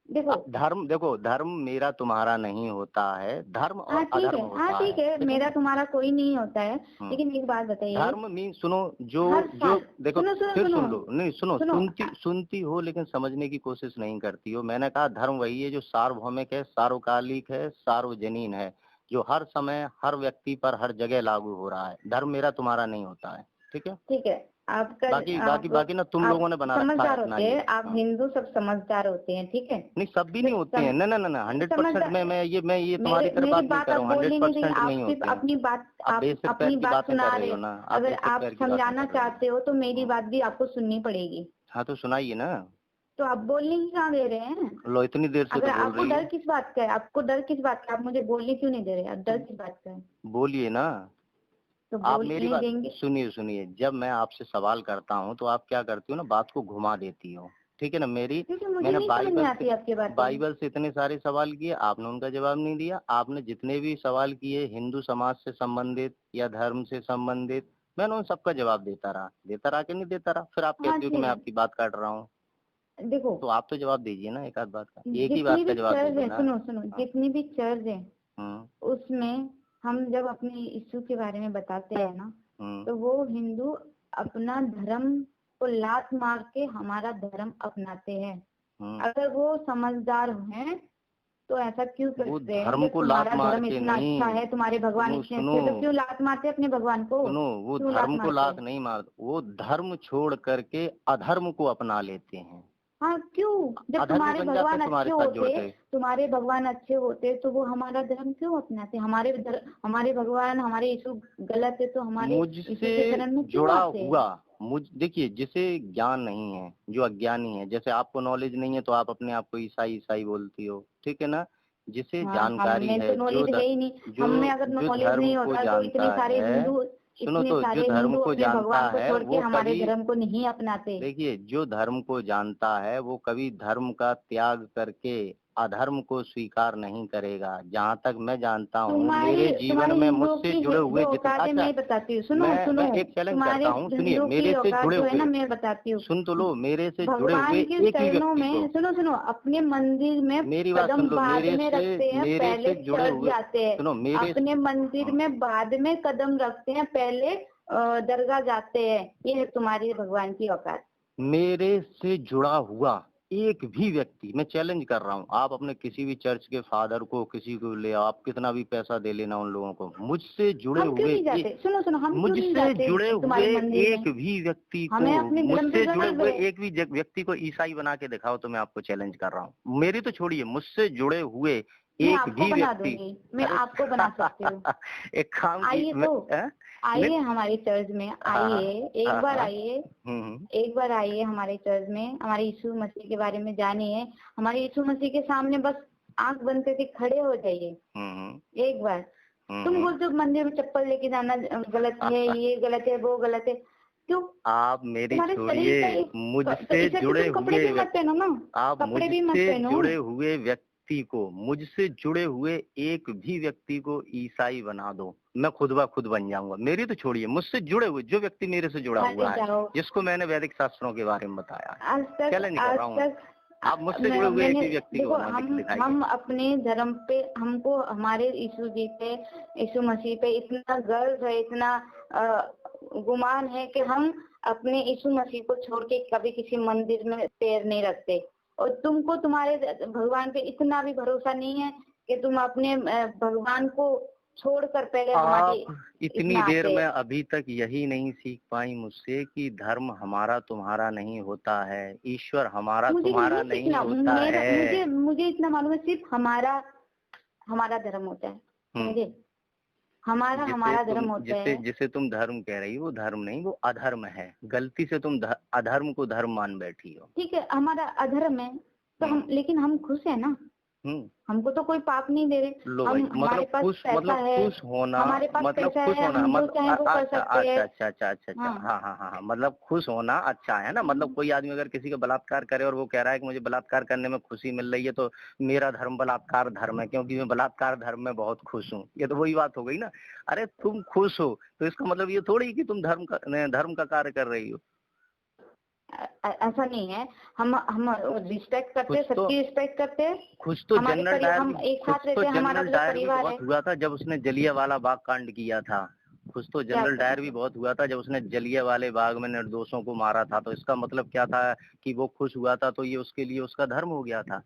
देखो धर्म मेरा तुम्हारा नहीं होता है, धर्म और अधर्म होता है। ठीक है, मेरा तुम्हारा कोई नहीं होता है, लेकिन एक बात बताइए, धर्म मीन सुनो, जो देखो फिर सुन लो, नहीं सुनो, सुनती हो लेकिन समझने की कोशिश नहीं करती हो। मैंने कहा धर्म वही है जो सार्वभौमिक है, सार्वकालिक है, सार्वजनीन है, जो हर समय हर व्यक्ति पर हर जगह लागू हो रहा है। धर्म मेरा तुम्हारा नहीं होता है, ठीक है। ठीक है, आपका बाकी ना तुम लोगों ने बना रखा है अपना ये। आप हिंदू सब समझदार होते हैं, ठीक है। नहीं, सब भी नहीं होते हैं, ना 100% मैं ये तुम्हारी तरफ बात नहीं कर रहा हूँ, 100% नहीं होते हैं। अपनी बात सुना रहे हो ना, अगर आप समझाना चाहते हो तो मेरी बात भी आपको सुननी पड़ेगी। हाँ तो सुनाइए ना। तो आप बोलने ही कहाँ दे रहे हैं? लो, इतनी देर से तो बोल रही है। आपको डर किस बात का है? आपको डर किस बात का? आप मुझे बोलने क्यों नहीं दे रहे? आप डर किस बात का है? बोलिए ना। तो आप बोल मेरी नहीं बात देंगे। सुनिए, जब मैं आपसे सवाल करता हूँ तो आप क्या करती हो ना, बात को घुमा देती हो, ठीक है ना। क्योंकि मुझे मैंने नहीं समझ में आती आपकी बातें। बाइबल से इतने सारे सवाल किए, आपने उनका जवाब नहीं दिया। आपने जितने भी सवाल किए हिंदू समाज से संबंधित या धर्म से संबंधित, मैंने उन सबका जवाब देता रहा कि नहीं देता रहा। फिर आप हाँ कहती हो कि जी, मैं आपकी बात काट रहा हूँ। देखो तो आप तो जवाब दीजिए ना, एक आध बात का, एक ही जितनी बात का भी जवाब चर्च दीजिए है, ना। सुनो सुनो, हाँ। जितनी भी चर्च है हम्म। उसमें हम जब अपने यीशु के बारे में बताते हैं ना, हम्म। तो वो हिंदू अपना धर्म को लात मार के हमारा धर्म अपनाते हैं। अगर वो समझदार हैं तो ऐसा क्यों वो करते हैं? धर्म जब को लात तुम्हारा मार धर्म के इतना अच्छा नहीं, है, तुम्हारे भगवान सुनो इतने सुनो अच्छे हैं, तो क्यों लात मारते हैं अपने भगवान को? सुनो, वो क्यों लात धर्म को मारते लात हैं? नहीं मार, वो धर्म छोड़ करके अधर्म को अपना लेते हैं। हाँ, क्यों? जब अधर्मी तुम्हारे बन जाते भगवान हैं तुम्हारे अच्छे साथ जुड़ होते, के। तुम्हारे भगवान अच्छे होते तो वो हमारा धर्म क्यों अपनाते? हमारे भगवान, हमारे यीशु गलत है तो हमारे यीशु मुझसे के शरण में क्यों जुड़ा आते हैं? हुआ, देखिए, जिसे ज्ञान नहीं है, जो अज्ञानी है, जैसे आपको नॉलेज नहीं है तो आप अपने आप को ईसाई ईसाई बोलती हो, ठीक है ना। जिसे हाँ, जानकारी हमें तो है, नॉलेज है ही नहीं। हमें अगर जो नॉलेज धर्म नहीं को होता तो जानता है, सुनो तो, जो इतने धर्म हिंदू को अपने जानता भगवान को है छोड़ के वो हमारे कभी, धर्म को नहीं अपनाते। देखिए, जो धर्म को जानता है वो कभी धर्म का त्याग करके अधर्म को स्वीकार नहीं करेगा। जहाँ तक मैं जानता हूँ, मेरे तुम्हारे जीवन में हिंदुओं मुझसे की जुड़े हुए जो जितने, औकात है अच्छा, मैं बताती हूँ, सुनो सुनो। मैं एक चैलेंज तुम्हारे करता हूँ, सुनिए, हिंदुओं की मेरे से औकात जुड़े जो है ना, हुए, मैं बताती हूँ। सुन तो लो, मेरे से जुड़े हुए भगवान के एक ही चरणों व्यक्ति में, को, सुनो सुनो, अपने मंदिर में मेरी बात कदम सुन लो, बाद में रखते हैं, मेरे पहले से जुड़े चर्च हुए, जाते हैं। सुनो मेरे, अपने मंदिर में बाद में कदम रखते हैं, पहले दरगाह जाते हैं। ये है तुम्हारी भगवान की औकात। मेरे से जुड़ा हुआ एक भी व्यक्ति, मैं चैलेंज कर रहा हूँ, आप अपने किसी भी चर्च के फादर को, किसी को ले आओ, आप कितना भी पैसा दे लेना उन लोगों को, मुझसे जुड़े हम क्यों हुए नहीं जाते? सुनो सुनो, हम क्यों नहीं मुझसे जाते जुड़े तुम्हारे हुए मंदिर एक में? भी व्यक्ति को, हमें अपने धर्म पे मुझसे जुड़े गर्व हुए है। एक भी व्यक्ति को ईसाई बना के दिखाओ तो मैं आपको चैलेंज कर रहा हूँ। मेरी तो छोड़िए, मुझसे जुड़े हुए मैं एक आपको भी बना व्यक्ति, दूंगी, मैं अरे आपको बना सकती हूँ। एक काम की, आइए तो, आइए हमारे चर्च में, आइए एक बार, आइए एक बार, आइए हमारे चर्च में, हमारे यीशु मसीह के बारे में जानिए। हमारे यीशु मसीह के सामने बस आंख बंद करके खड़े हो जाइए एक बार। तुम बोलते हो मंदिर में चप्पल लेके जाना गलत है, ये गलत है, वो गलत है, क्यों? आप मेरी तुम्हारे शरीर छोड़िए, का मुझसे जुड़े तुम कपड़े हुए भी मत पहनो ना, आप कपड़े भी मत मुझसे पहनो। जुड़े हुए व्यक्ति को, मुझसे जुड़े हुए एक भी व्यक्ति को ईसाई बना दो, मैं खुद ब खुद बन जाऊंगा। मेरी तो छोड़िए, मुझसे जुड़े हुए जो व्यक्ति मेरे से जुड़ा हुआ है, जिसको मैंने वैदिक शास्त्रों के बारे में बताया, आज चैलेंज कर रहा हूँ, आप मुझसे जुड़े हुए एक ही व्यक्ति को दिखाइए। हम अपने धर्म पे, हमको हमारे यीशु जी पे, यीशु मसीह पे इतना गर्व है, इतना गुमान है कि हम अपने यीशु मसीह को छोड़ के कभी किसी मंदिर में पैर नहीं रखते। और तुमको तुम्हारे भगवान पे इतना भी भरोसा नहीं है कि तुम अपने भगवान को छोड़कर पहले हमारी इतनी देर में अभी तक यही नहीं सीख पाई मुझसे कि धर्म हमारा तुम्हारा नहीं होता है, ईश्वर हमारा तुम्हारा नहीं होता है। मुझे इतना मालूम है, सिर्फ हमारा धर्म होता है, समझे? हमारा धर्म होता है। जिसे तुम धर्म कह रही हो वो धर्म नहीं, वो अधर्म है। गलती से तुम अधर्म को धर्म मान बैठी हो। ठीक है, हमारा अधर्म है तो लेकिन हम खुश है ना। हमको तो कोई पाप नहीं दे रहे। हमारे पास पैसा है, खुश होना, हमारे पास पैसा है, हम जो चाहे वो कर सकते हैं। अच्छा, हाँ, मतलब खुश होना अच्छा है ना। मतलब कोई आदमी अगर किसी का बलात्कार करे और वो कह रहा है कि मुझे बलात्कार करने में खुशी मिल रही है, तो मेरा धर्म बलात्कार धर्म है, क्योंकि मैं बलात्कार धर्म में बहुत खुश हूँ। ये तो वही बात हो गई ना। अरे तुम खुश हो तो इसका मतलब ये थोड़ी कि तुम धर्म का कार्य कर रही हो। ऐसा नहीं है, हम रिस्पेक्ट करते हैं, सबकी रिस्पेक्ट करते हैं। खुश तो जनरल डायर, हम एक साथ रहते हैं, हमारा परिवार है। हुआ था जब उसने जलियांवाला बाग कांड किया था। खुश तो जनरल डायर भी बहुत हुआ था जब उसने जलियांवाले बाग में निर्दोषों को मारा था। तो इसका मतलब क्या था कि वो खुश हुआ था तो ये उसके लिए उसका धर्म हो गया था।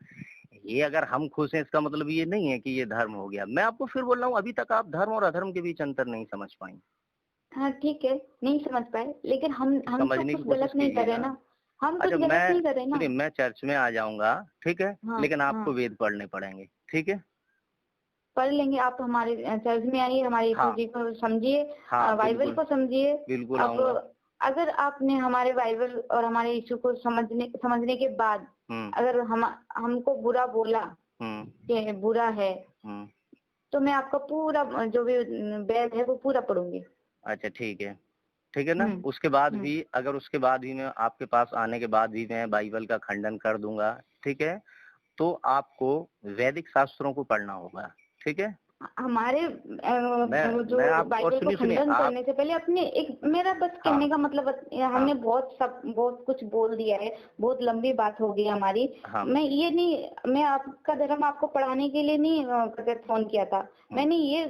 ये अगर हम खुश हैं इसका मतलब ये नहीं है कि ये धर्म हो गया। मैं आपको फिर बोल रहा हूँ, अभी तक आप धर्म और अधर्म के बीच अंतर नहीं समझ पाई। हाँ ठीक है, नहीं समझ पाए, लेकिन हम तो कुछ गलत नहीं कर रहे ना। हम कुछ गलत नहीं कर रहे ना। मैं चर्च में आ जाऊंगा, ठीक है, लेकिन आपको वेद पढ़ने पड़ेंगे, ठीक है? पढ़ लेंगे। आप हमारे चर्च में आइए, हमारे यीशु जी को समझिए, बाइबल को समझिए। बिल्कुल अगर आपने हमारे बाइबल और हमारे यीशु को समझने के बाद अगर हमको बुरा बोला कि बुरा है, तो मैं आपका पूरा जो भी वेद है वो पूरा पढ़ूंगी। अच्छा ठीक है ना। उसके बाद हम्म। भी अगर उसके बाद भी मैं आपके पास आने के बाद भी मैं बाइबल का खंडन कर दूंगा, ठीक है, तो आपको वैदिक शास्त्रों को पढ़ना होगा, ठीक है। हमारे जो मैं आप और बाइबल को सुनिए खंडन आप। करने से पहले अपने एक मेरा बस हाँ कहने का मतलब हमने हाँ बहुत कुछ बोल दिया है, बहुत लंबी बात हो गई हमारी। हाँ। मैं ये नहीं, मैं आपका धर्म आपको पढ़ाने के लिए नहीं फोन किया था। मैंने ये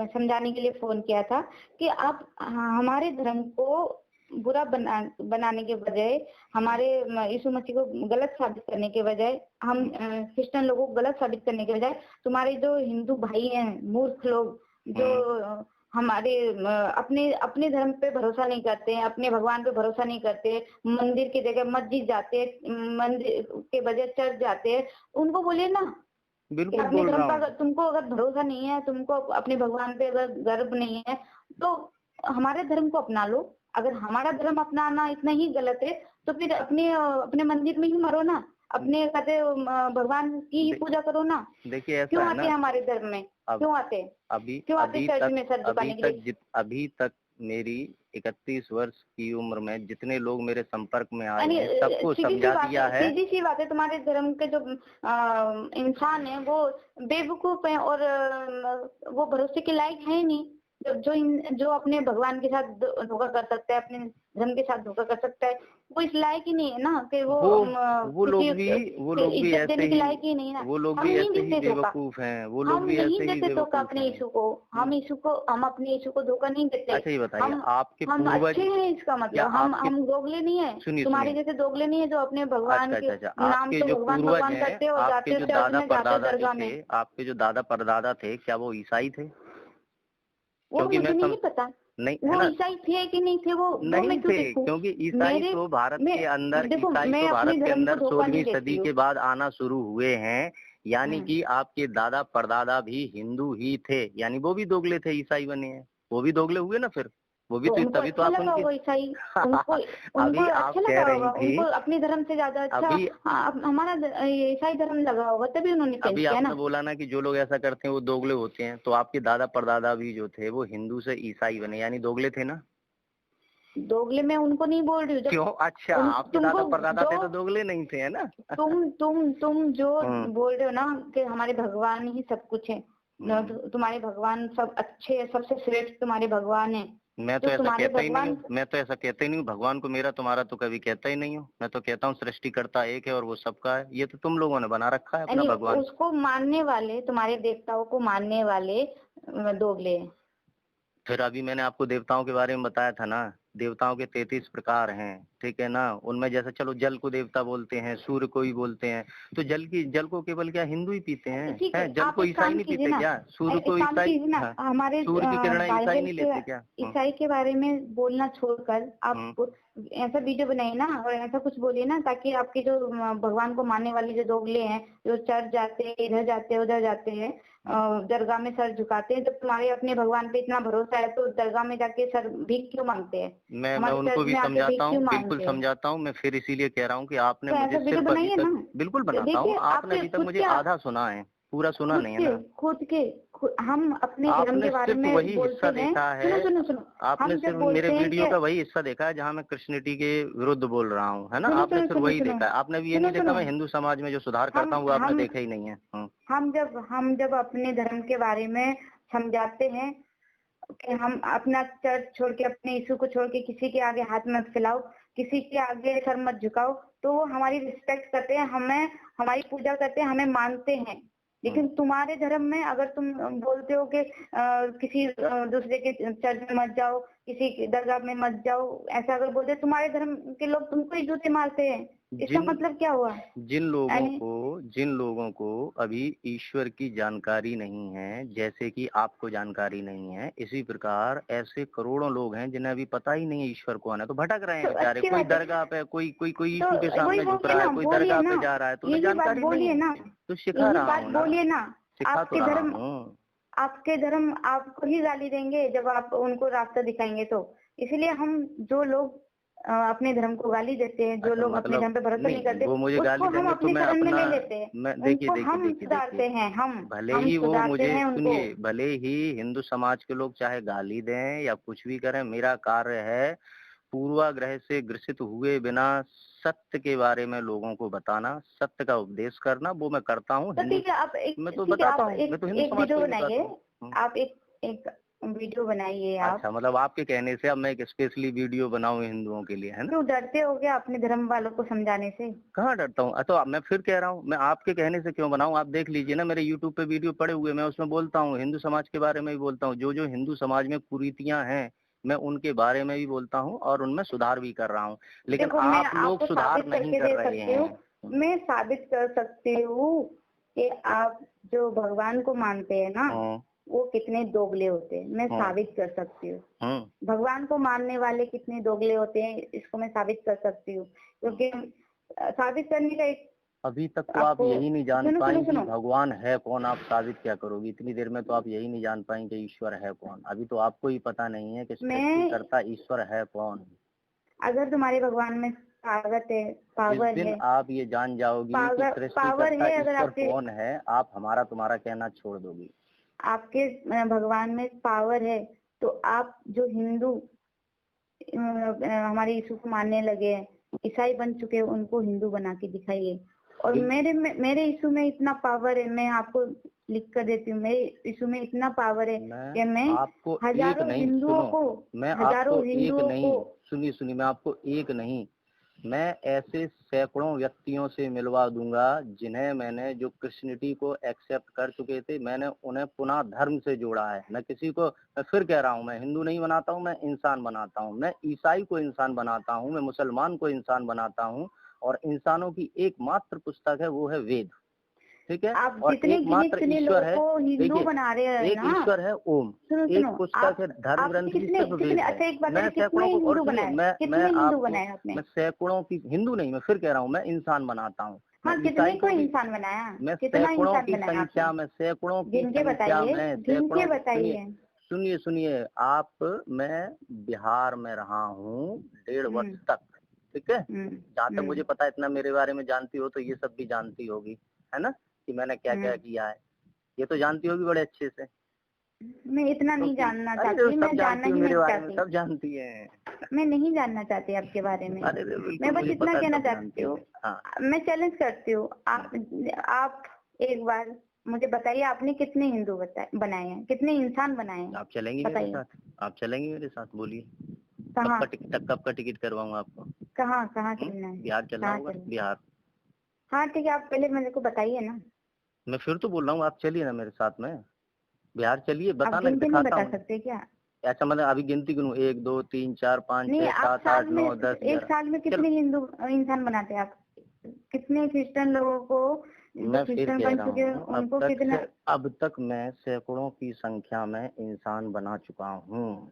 समझाने के लिए फोन किया था कि आप हमारे धर्म को बुरा बनाने के बजाय, हमारे यीशु मसीह को गलत साबित करने के बजाय, हम क्रिश्चियन लोगों को गलत साबित करने के बजाय, तुम्हारे जो हिंदू भाई हैं मूर्ख लोग, जो हमारे अपने अपने धर्म पे भरोसा नहीं करते हैं, अपने भगवान पे भरोसा नहीं करते, मंदिर की जगह मस्जिद जाते हैं, मंदिर के बजाय चर्च जाते हैं, उनको बोलिए ना कि बिल्कुल अपने बोल धर्म रहा पर हूँ। तुमको अगर भरोसा नहीं है, तुमको अपने भगवान पे अगर गर्व नहीं है, तो हमारे धर्म को अपना लो। अगर हमारा धर्म अपनाना इतना ही गलत है तो फिर अपने मंदिर में ही मरो ना, अपने कहते भगवान की ही पूजा करो ना। देखिए ऐसा क्यों है आते ना, हैं हमारे धर्म में, क्यों आते, अभी क्यों आते अभी चर्च तक में सर झुकाने के लिए? अभी तक मेरी 31 वर्ष की उम्र में जितने लोग मेरे संपर्क में आए यानी हैं सबको सीधी सी समझा बात दिया है, है। सीधी सी बात है, तुम्हारे धर्म के जो इंसान है वो बेवकूफ है और वो भरोसे के लायक है ही नहीं। जो अपने भगवान के साथ धोखा कर सकता है, अपने धर्म के साथ धोखा कर सकता है, वो इस लायक ही नहीं है ना कि वो वो लोग भी इज्जत ऐसे देने के ही, लायक ही नहीं है ना। वो लोग हम भी नहीं ऐसे ही देते धोखा, बेवकूफ हैं, वो लोग हम भी नहीं ऐसे ही देते धोखा बेवकूफ अपने हैं। यीशु को, हम अपने यीशु को धोखा नहीं देते। अच्छा ये बताइए हम आपके हम पूर्वज, अच्छे हैं, इसका क्या मतलब आपके, हम दोगले नहीं है, सुनिए तुम्हारे सुनिए, जैसे दोगले नहीं है जो अपने भगवान के अच्छा नाम आपके तो जो भगवान पूर्वज भगवान हैं, करते हो, आपके जाते हो जो चर्च दादा में, जाते हो परदादा जो दरगाह थे, में। आपके जो दादा परदादा थे, क्या वो ईसाई थे? वो क्योंकि मुझे नहीं पता, नहीं है वो ना, ईसाई थे कि नहीं थे, वो नहीं मैं क्यों थे, देखूं? क्योंकि ईसाई मेरे तो भारत मैं के अंदर, देखो, ईसाई मैं तो अपने भारत के धर्म को अंदर धोखा नहीं 16वीं देती सदी हूँ। के बाद आना शुरू हुए हैं। यानी कि आपके दादा परदादा भी हिंदू ही थे, यानी वो भी दोगले थे, ईसाई बने हैं, वो भी दोगले हुए ना फिर, वो भी तो तो, उनको तभी तो अच्छा आप लगा उनके होगा ईसाई, उनको उनको अभी आप अच्छा कह लगा रही होगा, थी, उनको अपने धर्म से ज्यादा अच्छा अभी हमारा ईसाई धर्म लगा होगा, तभी उन्होंने चेंज अभी किया आपने ना। बोला ना कि जो लोग ऐसा करते हैं वो दोगले होते हैं, तो आपके दादा परदादा भी जो थे वो हिंदू से ईसाई बने, यानी दोगले थे ना। दोगले मैं उनको नहीं बोल रही हूँ, जब क्यों? अच्छा आपके दादा तुमको परदादा थे जो तो दोगले नहीं थे, है ना। तुम जो हम्म बोल रहे हो ना कि हमारे भगवान ही सब कुछ है, तुम्हारे भगवान सब अच्छे है, सबसे श्रेष्ठ तुम्हारे भगवान है, मैं तो तो ऐसा तुम्हारे कहता ही नहीं भगवान, हूँ, मैं तो ऐसा कहता ही नहीं हूँ, भगवान को मेरा तुम्हारा तो कभी कहता ही नहीं हूँ। मैं तो कहता हूँ सृष्टिकर्ता एक है और वो सबका है, ये तो तुम लोगों ने बना रखा है अपना यानी भगवान। उसको मानने वाले, तुम्हारे देवताओं को मानने वाले दोगले हैं। फिर अभी मैंने आपको देवताओं के बारे में बताया था ना, देवताओं के 33 प्रकार हैं, ठीक है ना। उनमें जैसे चलो जल को देवता बोलते हैं, सूर्य को ही बोलते हैं, तो जल को केवल क्या हिंदू ही पीते हैं? ठीक है, जल आप को एक ईसाई काम नहीं कीजिए पीते ना, क्या? सूर्य एक को काम ईसाई, कीजिए ना, हाँ, हमारे सूर्य की किरणें ईसाई बाइबल नहीं के लेते क्या? ईसाई के बारे में बोलना छोड़कर आप ऐसा वीडियो बनाइए ना और ऐसा कुछ बोलिए ना, ताकि आपके जो भगवान को मानने वाले जो दोगले हैं, जो चर्च जाते हैं, इधर जाते हैं, उधर जाते हैं, दरगाह में सर झुकाते हैं, जब तुम्हारे अपने भगवान पे इतना भरोसा है तो दरगाह में जाके सर भीख क्यों मांगते हैं? मैं हमारे उनको चर्च भी में आके भीख समझाता हूँ, क्यों बिल्कुल मांगते हैं? समझाता हूँ। मैं फिर इसीलिए कह रहा हूँ कि आपने तो मुझे ऐसा वीडियो सिर्फ अभी बनाइए तक, ना। बिल्कुल बनाता हूँ, देखिए आपने आपके अभी तक खुद मुझे के आधा सुना है, पूरा सुना नहीं है ना। हम अपने धर्म आपने के बारे सिर्फ में वही बोलते हिस्सा हैं। देखा है, सुनो, आपने हम सिर्फ जब मेरे बोलते हैं वीडियो कि का वही हिस्सा देखा है जहाँ मैं क्रिश्चियनिटी के विरुद्ध बोल रहा हूँ, है ना। सुनो आपने सुनो सिर्फ सुनो वही सुनो देखा है, आपने भी ये सुनो नहीं देखा सुनो मैं हिंदू समाज में जो सुधार हम करता हूँ वो आपने हम देखा ही नहीं है। हम जब अपने धर्म के बारे में समझाते हैं कि हम अपना चर्च छोड़ के, अपने यीशु को छोड़ के किसी के आगे हाथ मत फैलाओ, किसी के आगे सर मत झुकाओ, तो वो हमारी रिस्पेक्ट करते हैं, हमें हमारी पूजा करते हैं, हमें मानते हैं। लेकिन तुम्हारे धर्म में अगर तुम बोलते हो कि किसी दूसरे के चर्च में मत जाओ, किसी की दरगाह में मत जाओ, ऐसा अगर बोलते, तुम्हारे धर्म के लोग तुमको ही जूते मारते हैं, इसका मतलब क्या हुआ? जिन लोगों को अभी ईश्वर की जानकारी नहीं है, जैसे कि आपको जानकारी नहीं है, इसी प्रकार ऐसे करोड़ों लोग हैं जिन्हें अभी पता ही नहीं है ईश्वर कौन है, तो भटक रहे हैं तो बेचारे। अच्छी कोई बात है, दरगाह पे, कोई कोई कोई तो यीशु के वही सामने झुक बोलिए रहा है, ना, कोई बोलिए दरगाह ना, पे जा रहा है, तो उन्हें यही बात जानकारी नहीं बोलिए है। ना, तो सिखा यही रहा बात हूँ ना, बोलिए ना। सिखा तो आपके रहा धर्म हूँ। आपके धर्म आपको ही गाली देंगे जब आप उनको रास्ता दिखाएंगे तो। इसलिए हम जो लोग अपने धर्म को गाली देते हैं, जो अच्छा, लोग अपने मतलब धर्म पे भरोसा नहीं करते वो मुझे गाली उसको हम देंगे तो अपने मैं शरण में अपना, ले लेते हैं, मैं देखिए उनको देखिए हम देखिए सुधारते देखिए, हैं, भले हम ही वो सुधारते मुझे हैं उनको। सुनिए, भले ही हिंदू समाज के लोग चाहे गाली दें या कुछ भी करें, मेरा कार्य है पूर्वाग्रह से ग्रसित हुए बिना सत्य के बारे में लोगों को बताना, सत्य का उपदेश करना, वो मैं करता हूँ। तो हिंदू ठीक है, आप एक मैं तो ठीक है, बताता आप हूँ, मैं एक तो हिंदू एक समाज वीडियो को ही बनाइए, बताता हूँ। आप एक वीडियो बनाइए आप। अच्छा, मतलब आपके कहने से अब मैं एक स्पेशली वीडियो बनाऊं हिंदुओं के लिए, है ना? क्यों डरते हो क्या अपने धर्म वालों को समझाने से? कहाँ डरता हूँ? तो मैं फिर कह रहा हूँ, मैं आपके कहने से क्यों बनाऊं? आप देख लीजिए ना, मेरे यूट्यूब पे वीडियो पड़े हुए, मैं उसमें बोलता हूँ, हिंदू समाज के बारे में भी बोलता हूँ, जो जो हिंदू समाज में कुरीतियां हैं मैं उनके बारे में भी बोलता हूँ और उनमें सुधार भी कर रहा हूँ, लेकिन देखो, मैं आप लोग आपको सुधार साबित नहीं करके कर दे रहे सकती हूँ, हैं। मैं साबित कर सकती हूँ कि आप जो भगवान को मानते हैं ना, वो कितने दोगले होते हैं, मैं साबित कर सकती हूँ। भगवान को मानने वाले कितने दोगले होते हैं, इसको मैं साबित कर सकती हूँ, क्योंकि साबित करने का एक अभी तक तो आप यही नहीं जान सुनो पाएंगे सुनो कि सुनो, भगवान है कौन, आप साबित क्या करोगी? इतनी देर में तो आप यही नहीं जान पाएंगे ईश्वर है कौन। अभी तो आपको ही पता नहीं है कि सृष्टिकर्ता ईश्वर है कौन। अगर तुम्हारे भगवान में ताकत है, पावर जिस दिन है, आप ये जान जाओगी कि पावर सृष्टिकर्ता है, अगर ईश्वर आपके कौन है, आप हमारा तुम्हारा कहना छोड़ दोगी। आपके भगवान में पावर है, तो आप जो हिंदू हमारे यीशु को मानने लगे हैं, ईसाई बन चुके हैं, उनको हिंदू बना के दिखाइए। और मेरे यीशु में इतना पावर है, मैं आपको लिख कर देती हूँ, मेरे यीशु में इतना पावर है कि मैं आपको हजारों हिंदुओं को, मैं हजारों आपको एक हिंदुओं नहीं, को, सुनिए, मैं आपको एक नहीं, मैं ऐसे सैकड़ों व्यक्तियों से मिलवा दूंगा जिन्हें मैंने, जो क्रिश्चियनिटी को एक्सेप्ट कर चुके थे, मैंने उन्हें पुनः धर्म से जोड़ा है। मैं किसी को, मैं फिर कह रहा हूँ, मैं हिंदू नहीं बनाता हूँ, मैं इंसान बनाता हूँ। मैं ईसाई को इंसान बनाता हूँ, मैं मुसलमान को इंसान बनाता हूँ, और इंसानों की एकमात्र पुस्तक है, वो है वेद। ठीक है, आप और जितने एकमात्र ईश्वर है, हिंदू बना रहे हैं एक ना, ईश्वर है ओम, एक पुस्तक है धर्म ग्रंथ की, सिर्फ वेद अच्छा है। एक बात मैं है, कितने सैकड़ों को, और हिंदू सुनिए, बनाए, मैं कितने हिंदू आपको, बनाए आपने? मैं सैकड़ों की, हिंदू नहीं, मैं फिर कह रहा हूँ, मैं इंसान बनाता हूँ। हाँ, कितने को इंसान बनाया, मैं कितना सैकड़ों इंसान की बनाया संख्या में, सैकड़ों की गिन के संख्या बताइए, में, गिन के सैकड़ों, बताइए। सुनिए आप, मैं बिहार में रहा हूँ 1.5 वर्ष तक, ठीक है? जहाँ तक मुझे पता है, इतना मेरे बारे में जानती हो तो ये सब भी जानती होगी, है ना, कि मैंने क्या क्या किया है, ये तो जानती होगी बड़े अच्छे से। मैं इतना नहीं जानना चाहती, सब मैं जानना ही मेरे नहीं बारे में चाहती, सब जानती है। मैं नहीं जानना चाहती आपके बारे में। अरे मैं बस इतना कहना चाहती हूँ, हाँ। मैं चैलेंज करती हूँ, आप एक बार मुझे बताइए, आपने कितने हिंदू बनाए हैं, कितने इंसान बनाए हैं? आप चलेंगी मेरे साथ? आप चलेंगी मेरे साथ? बोलिए, कब का टिकट करवाऊँ आपको? कहाँ चलना है? बिहार चलना होगा, बिहार। हाँ ठीक है, आप पहले मेरे को बताइए ना। मैं फिर तो बोल रहा हूँ, आप चलिए ना मेरे साथ में, बिहार चलिए, आप बताना, गिन के नहीं दिखाता बता हूँ। सकते क्या? ऐसा मतलब अभी गिनती गिनूं? 1 2 3 4 5 नहीं, 6 आप 7 8 9 10 एक 11। साल में कितने हिंदू इंसान बनाते हैं आप? कितने क्रिश्चियन लोगों को, मैं फिर कह रहा हूँ, उनको कितना? अब तक मैं सैकड़ों की संख्या में इंसान बना चुका हूँ।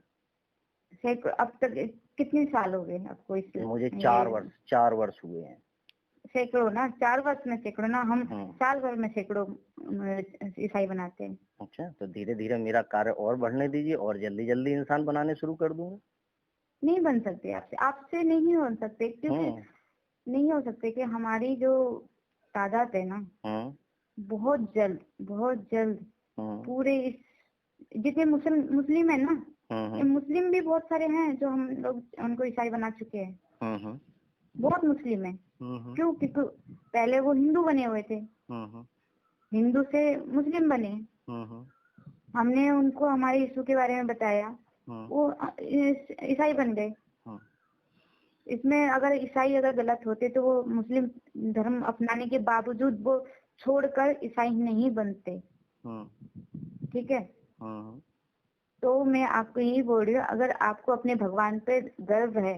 अब तक कितने साल हो गए आपको मुझे 4 वर्ष हुए हैं। सैकड़ों ना, 4 वर्ष में सैकड़ों ना, हम साल भर में सैकड़ों ईसाई बनाते हैं। अच्छा, तो धीरे धीरे मेरा कार्य और बढ़ने दीजिए, और जल्दी जल्दी इंसान बनाने शुरू कर दूंगा। नहीं बन सकते आपसे नहीं हो सकते, क्योंकि नहीं हो सकते कि हमारी जो तादाद है ना, बहुत जल्द पूरे इस जितने मुस्लिम है ना, मुस्लिम भी बहुत सारे हैं जो हम लोग उनको ईसाई बना चुके हैं। बहुत मुस्लिम है। क्यों? क्योंकि पहले वो हिंदू बने हुए थे, हिंदू से मुस्लिम बने, हमने उनको हमारे यीशु के बारे में बताया, वो ईसाई बन गए। इसमें अगर ईसाई अगर गलत होते तो वो मुस्लिम धर्म अपनाने के बावजूद वो छोड़कर ईसाई नहीं बनते। ठीक है, तो मैं आपको यही बोल रही हूँ, अगर आपको अपने भगवान पे गर्व है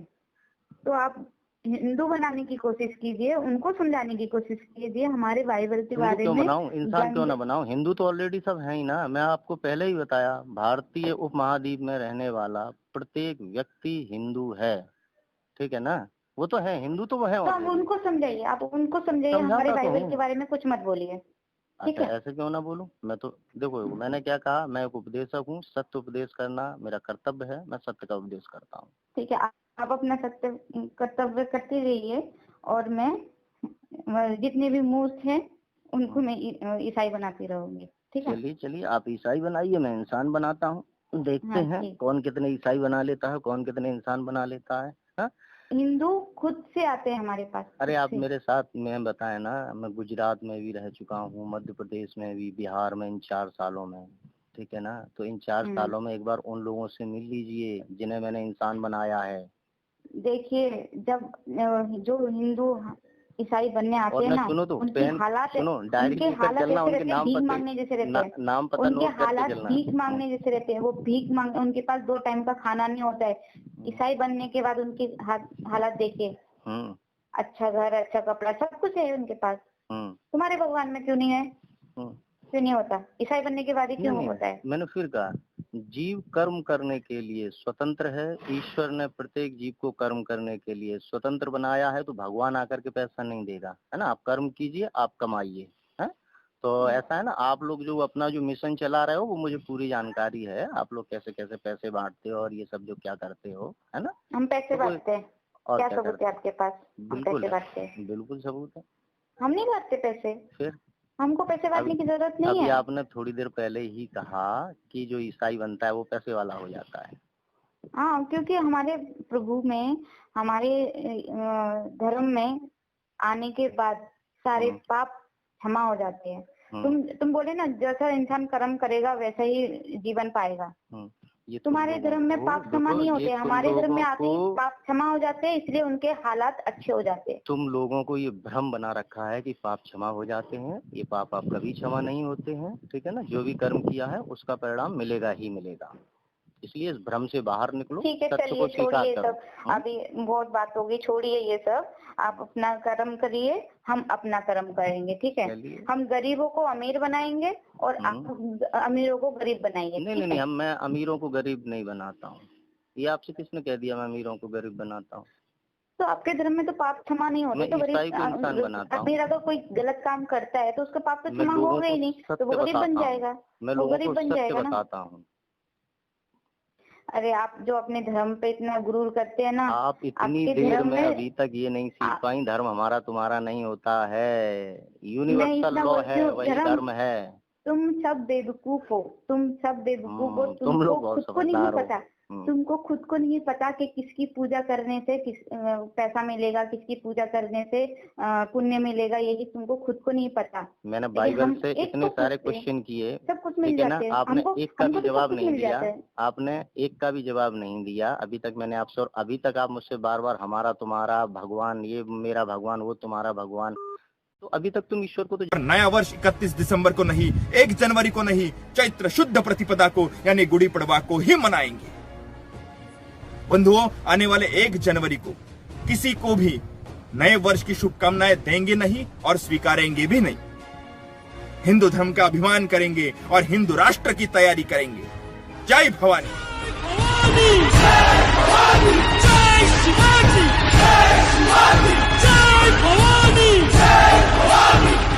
तो आप हिंदू बनाने की कोशिश कीजिए, उनको समझाने की कोशिश कीजिए हमारे बाइबल के बारे में। इंसान क्यों ना बनाऊं? हिंदू तो ऑलरेडी सब है ही ना। मैं आपको पहले ही बताया, भारतीय उपमहाद्वीप में रहने वाला प्रत्येक व्यक्ति हिंदू है, ठीक है ना? वो तो है हिंदू, तो वो है। तो आप उनको समझाइए, हमारे बाइबल के बारे में कुछ मत बोलिए। अच्छा, ऐसे क्यों ना बोलूं? मैं तो देखो, मैंने क्या कहा, मैं एक उपदेशक हूँ, सत्य उपदेश करना मेरा कर्तव्य है, मैं सत्य का उपदेश करता हूँ। ठीक है, आप अपना कर्तव्य करते रहिए और मैं जितने भी मूर्ख हैं उनको मैं ईसाई बनाती रहूंगी, ठीक है। चलिए चलिए, आप ईसाई बनाइए, मैं इंसान बनाता हूँ, देखते हाँ हैं ठीक। कौन कितने ईसाई बना लेता है, कौन कितने इंसान बना लेता है। हाँ? हिंदू खुद से आते हैं हमारे पास, अरे खुद आप से। मेरे साथ में बताए ना, मैं गुजरात में भी रह चुका हूँ, मध्य प्रदेश में भी, बिहार में, इन 4 सालों में, ठीक है ना। तो इन 4 सालों में एक बार उन लोगों से मिल लीजिए जिन्हें मैंने इंसान बनाया है। देखिए, जब जो हिंदू ईसाई बनने और आते हैं ना ना, सुनो तो उनके पेन हालात सुनो, डायरी उनके लेकर हालात चलना, ऐसे उनके रहते हैं, नाम भीख पते मांगने जैसे रहते हैं। नाम पता उनके नोट करके हालात चलना। भीख मांगने जैसे रहते हैं, वो भीख मांग, उनके पास 2 टाइम का खाना नहीं होता है। ईसाई बनने के बाद उनके हालात देखिए, अच्छा घर, अच्छा कपड़ा, सब कुछ है उनके पास। तुम्हारे भगवान में क्यों नहीं है? क्यों नहीं होता? ईसाई बनने के बाद ही क्यों होता है? मैंने फिर कहा, जीव कर्म करने के लिए स्वतंत्र है। ईश्वर ने प्रत्येक जीव को कर्म करने के लिए स्वतंत्र बनाया है, तो भगवान आकर के पैसा नहीं देगा, है ना। आप कर्म कीजिए, आप कमाइए, है। तो ऐसा है ना, आप लोग जो अपना जो मिशन चला रहे हो वो मुझे पूरी जानकारी है, आप लोग कैसे कैसे पैसे बांटते हो और ये सब जो क्या करते हो, है ना। हम पैसे बांटते हैं? और क्या क्या सबूत करते है आपके पास? हम पैसे बांटते हैं? बिल्कुल सबूत है। हम नहीं बांटते पैसे, फिर हमको पैसे बांटने की जरूरत नहीं अभी है। आपने थोड़ी देर पहले ही कहा कि जो ईसाई बनता है वो पैसे वाला हो जाता है। हाँ, क्योंकि हमारे प्रभु में, हमारे धर्म में आने के बाद सारे पाप क्षमा हो जाते हैं। तुम बोले ना, जैसा इंसान कर्म करेगा वैसा ही जीवन पाएगा। ये तुम्हारे धर्म में पाप क्षमा नहीं होते, हमारे धर्म में आते ही पाप क्षमा हो जाते हैं, इसलिए उनके हालात अच्छे हो जाते हैं। तुम लोगों को ये भ्रम बना रखा है कि पाप क्षमा हो जाते हैं, ये पाप आप कभी क्षमा नहीं होते हैं, ठीक है ना। जो भी कर्म किया है उसका परिणाम मिलेगा ही मिलेगा, इसलिए इस भ्रम से बाहर निकलो। ठीक है, चलिए छोड़िए सब, अभी बहुत बात होगी, छोड़िए ये सब। आप अपना कर्म करिए, हम अपना कर्म करेंगे, ठीक है। हम गरीबों को अमीर बनाएंगे और आप अमीरों को गरीब बनाएंगे। नहीं, मैं अमीरों को गरीब नहीं बनाता हूँ। ये आपसे किसने कह दिया मैं अमीरों को गरीब बनाता हूँ? तो आपके धर्म में तो पाप क्षमा नहीं होते, तो गरीब अमीर अगर कोई गलत काम करता है तो उसका पाप तो क्षमा होगा ही नहीं, तो वो गरीब बन जाएगा, वो गरीब बन जाएगा ना। अरे आप जो अपने धर्म पे इतना गुरूर करते हैं ना, आप इतनी देर में अभी तक ये नहीं सीख पाई, धर्म हमारा तुम्हारा नहीं होता है, यूनिवर्सल लॉ है, वही धर्म है। तुम सब बेवकूफ हो, तुम सब बेवकूफ हो, तुमको खुद को नहीं पता, तुमको खुद को नहीं पता कि किसकी पूजा करने से पैसा मिलेगा, किसकी पूजा करने से पुण्य मिलेगा, यही तुमको खुद को नहीं पता। मैंने बाइबल से इतने सारे क्वेश्चन किए, सब कुछ मिल जाते हैं, आपने एक का भी जवाब नहीं दिया, आपने एक का भी जवाब नहीं दिया अभी तक। मैंने आपसे, और अभी तक आप मुझसे बार बार हमारा तुम्हारा भगवान, ये मेरा भगवान, वो तुम्हारा भगवान, तो अभी तक तुम ईश्वर को तो नया वर्ष 31 दिसंबर को नहीं, 1 जनवरी को नहीं, चैत्र शुद्ध प्रतिपदा को यानी गुड़ी पड़वा को ही मनाएंगे। बंधुओं, आने वाले 1 जनवरी को किसी को भी नए वर्ष की शुभकामनाएं देंगे नहीं और स्वीकारेंगे भी नहीं। हिंदू धर्म का अभिमान करेंगे और हिंदू राष्ट्र की तैयारी करेंगे। जय भवानी।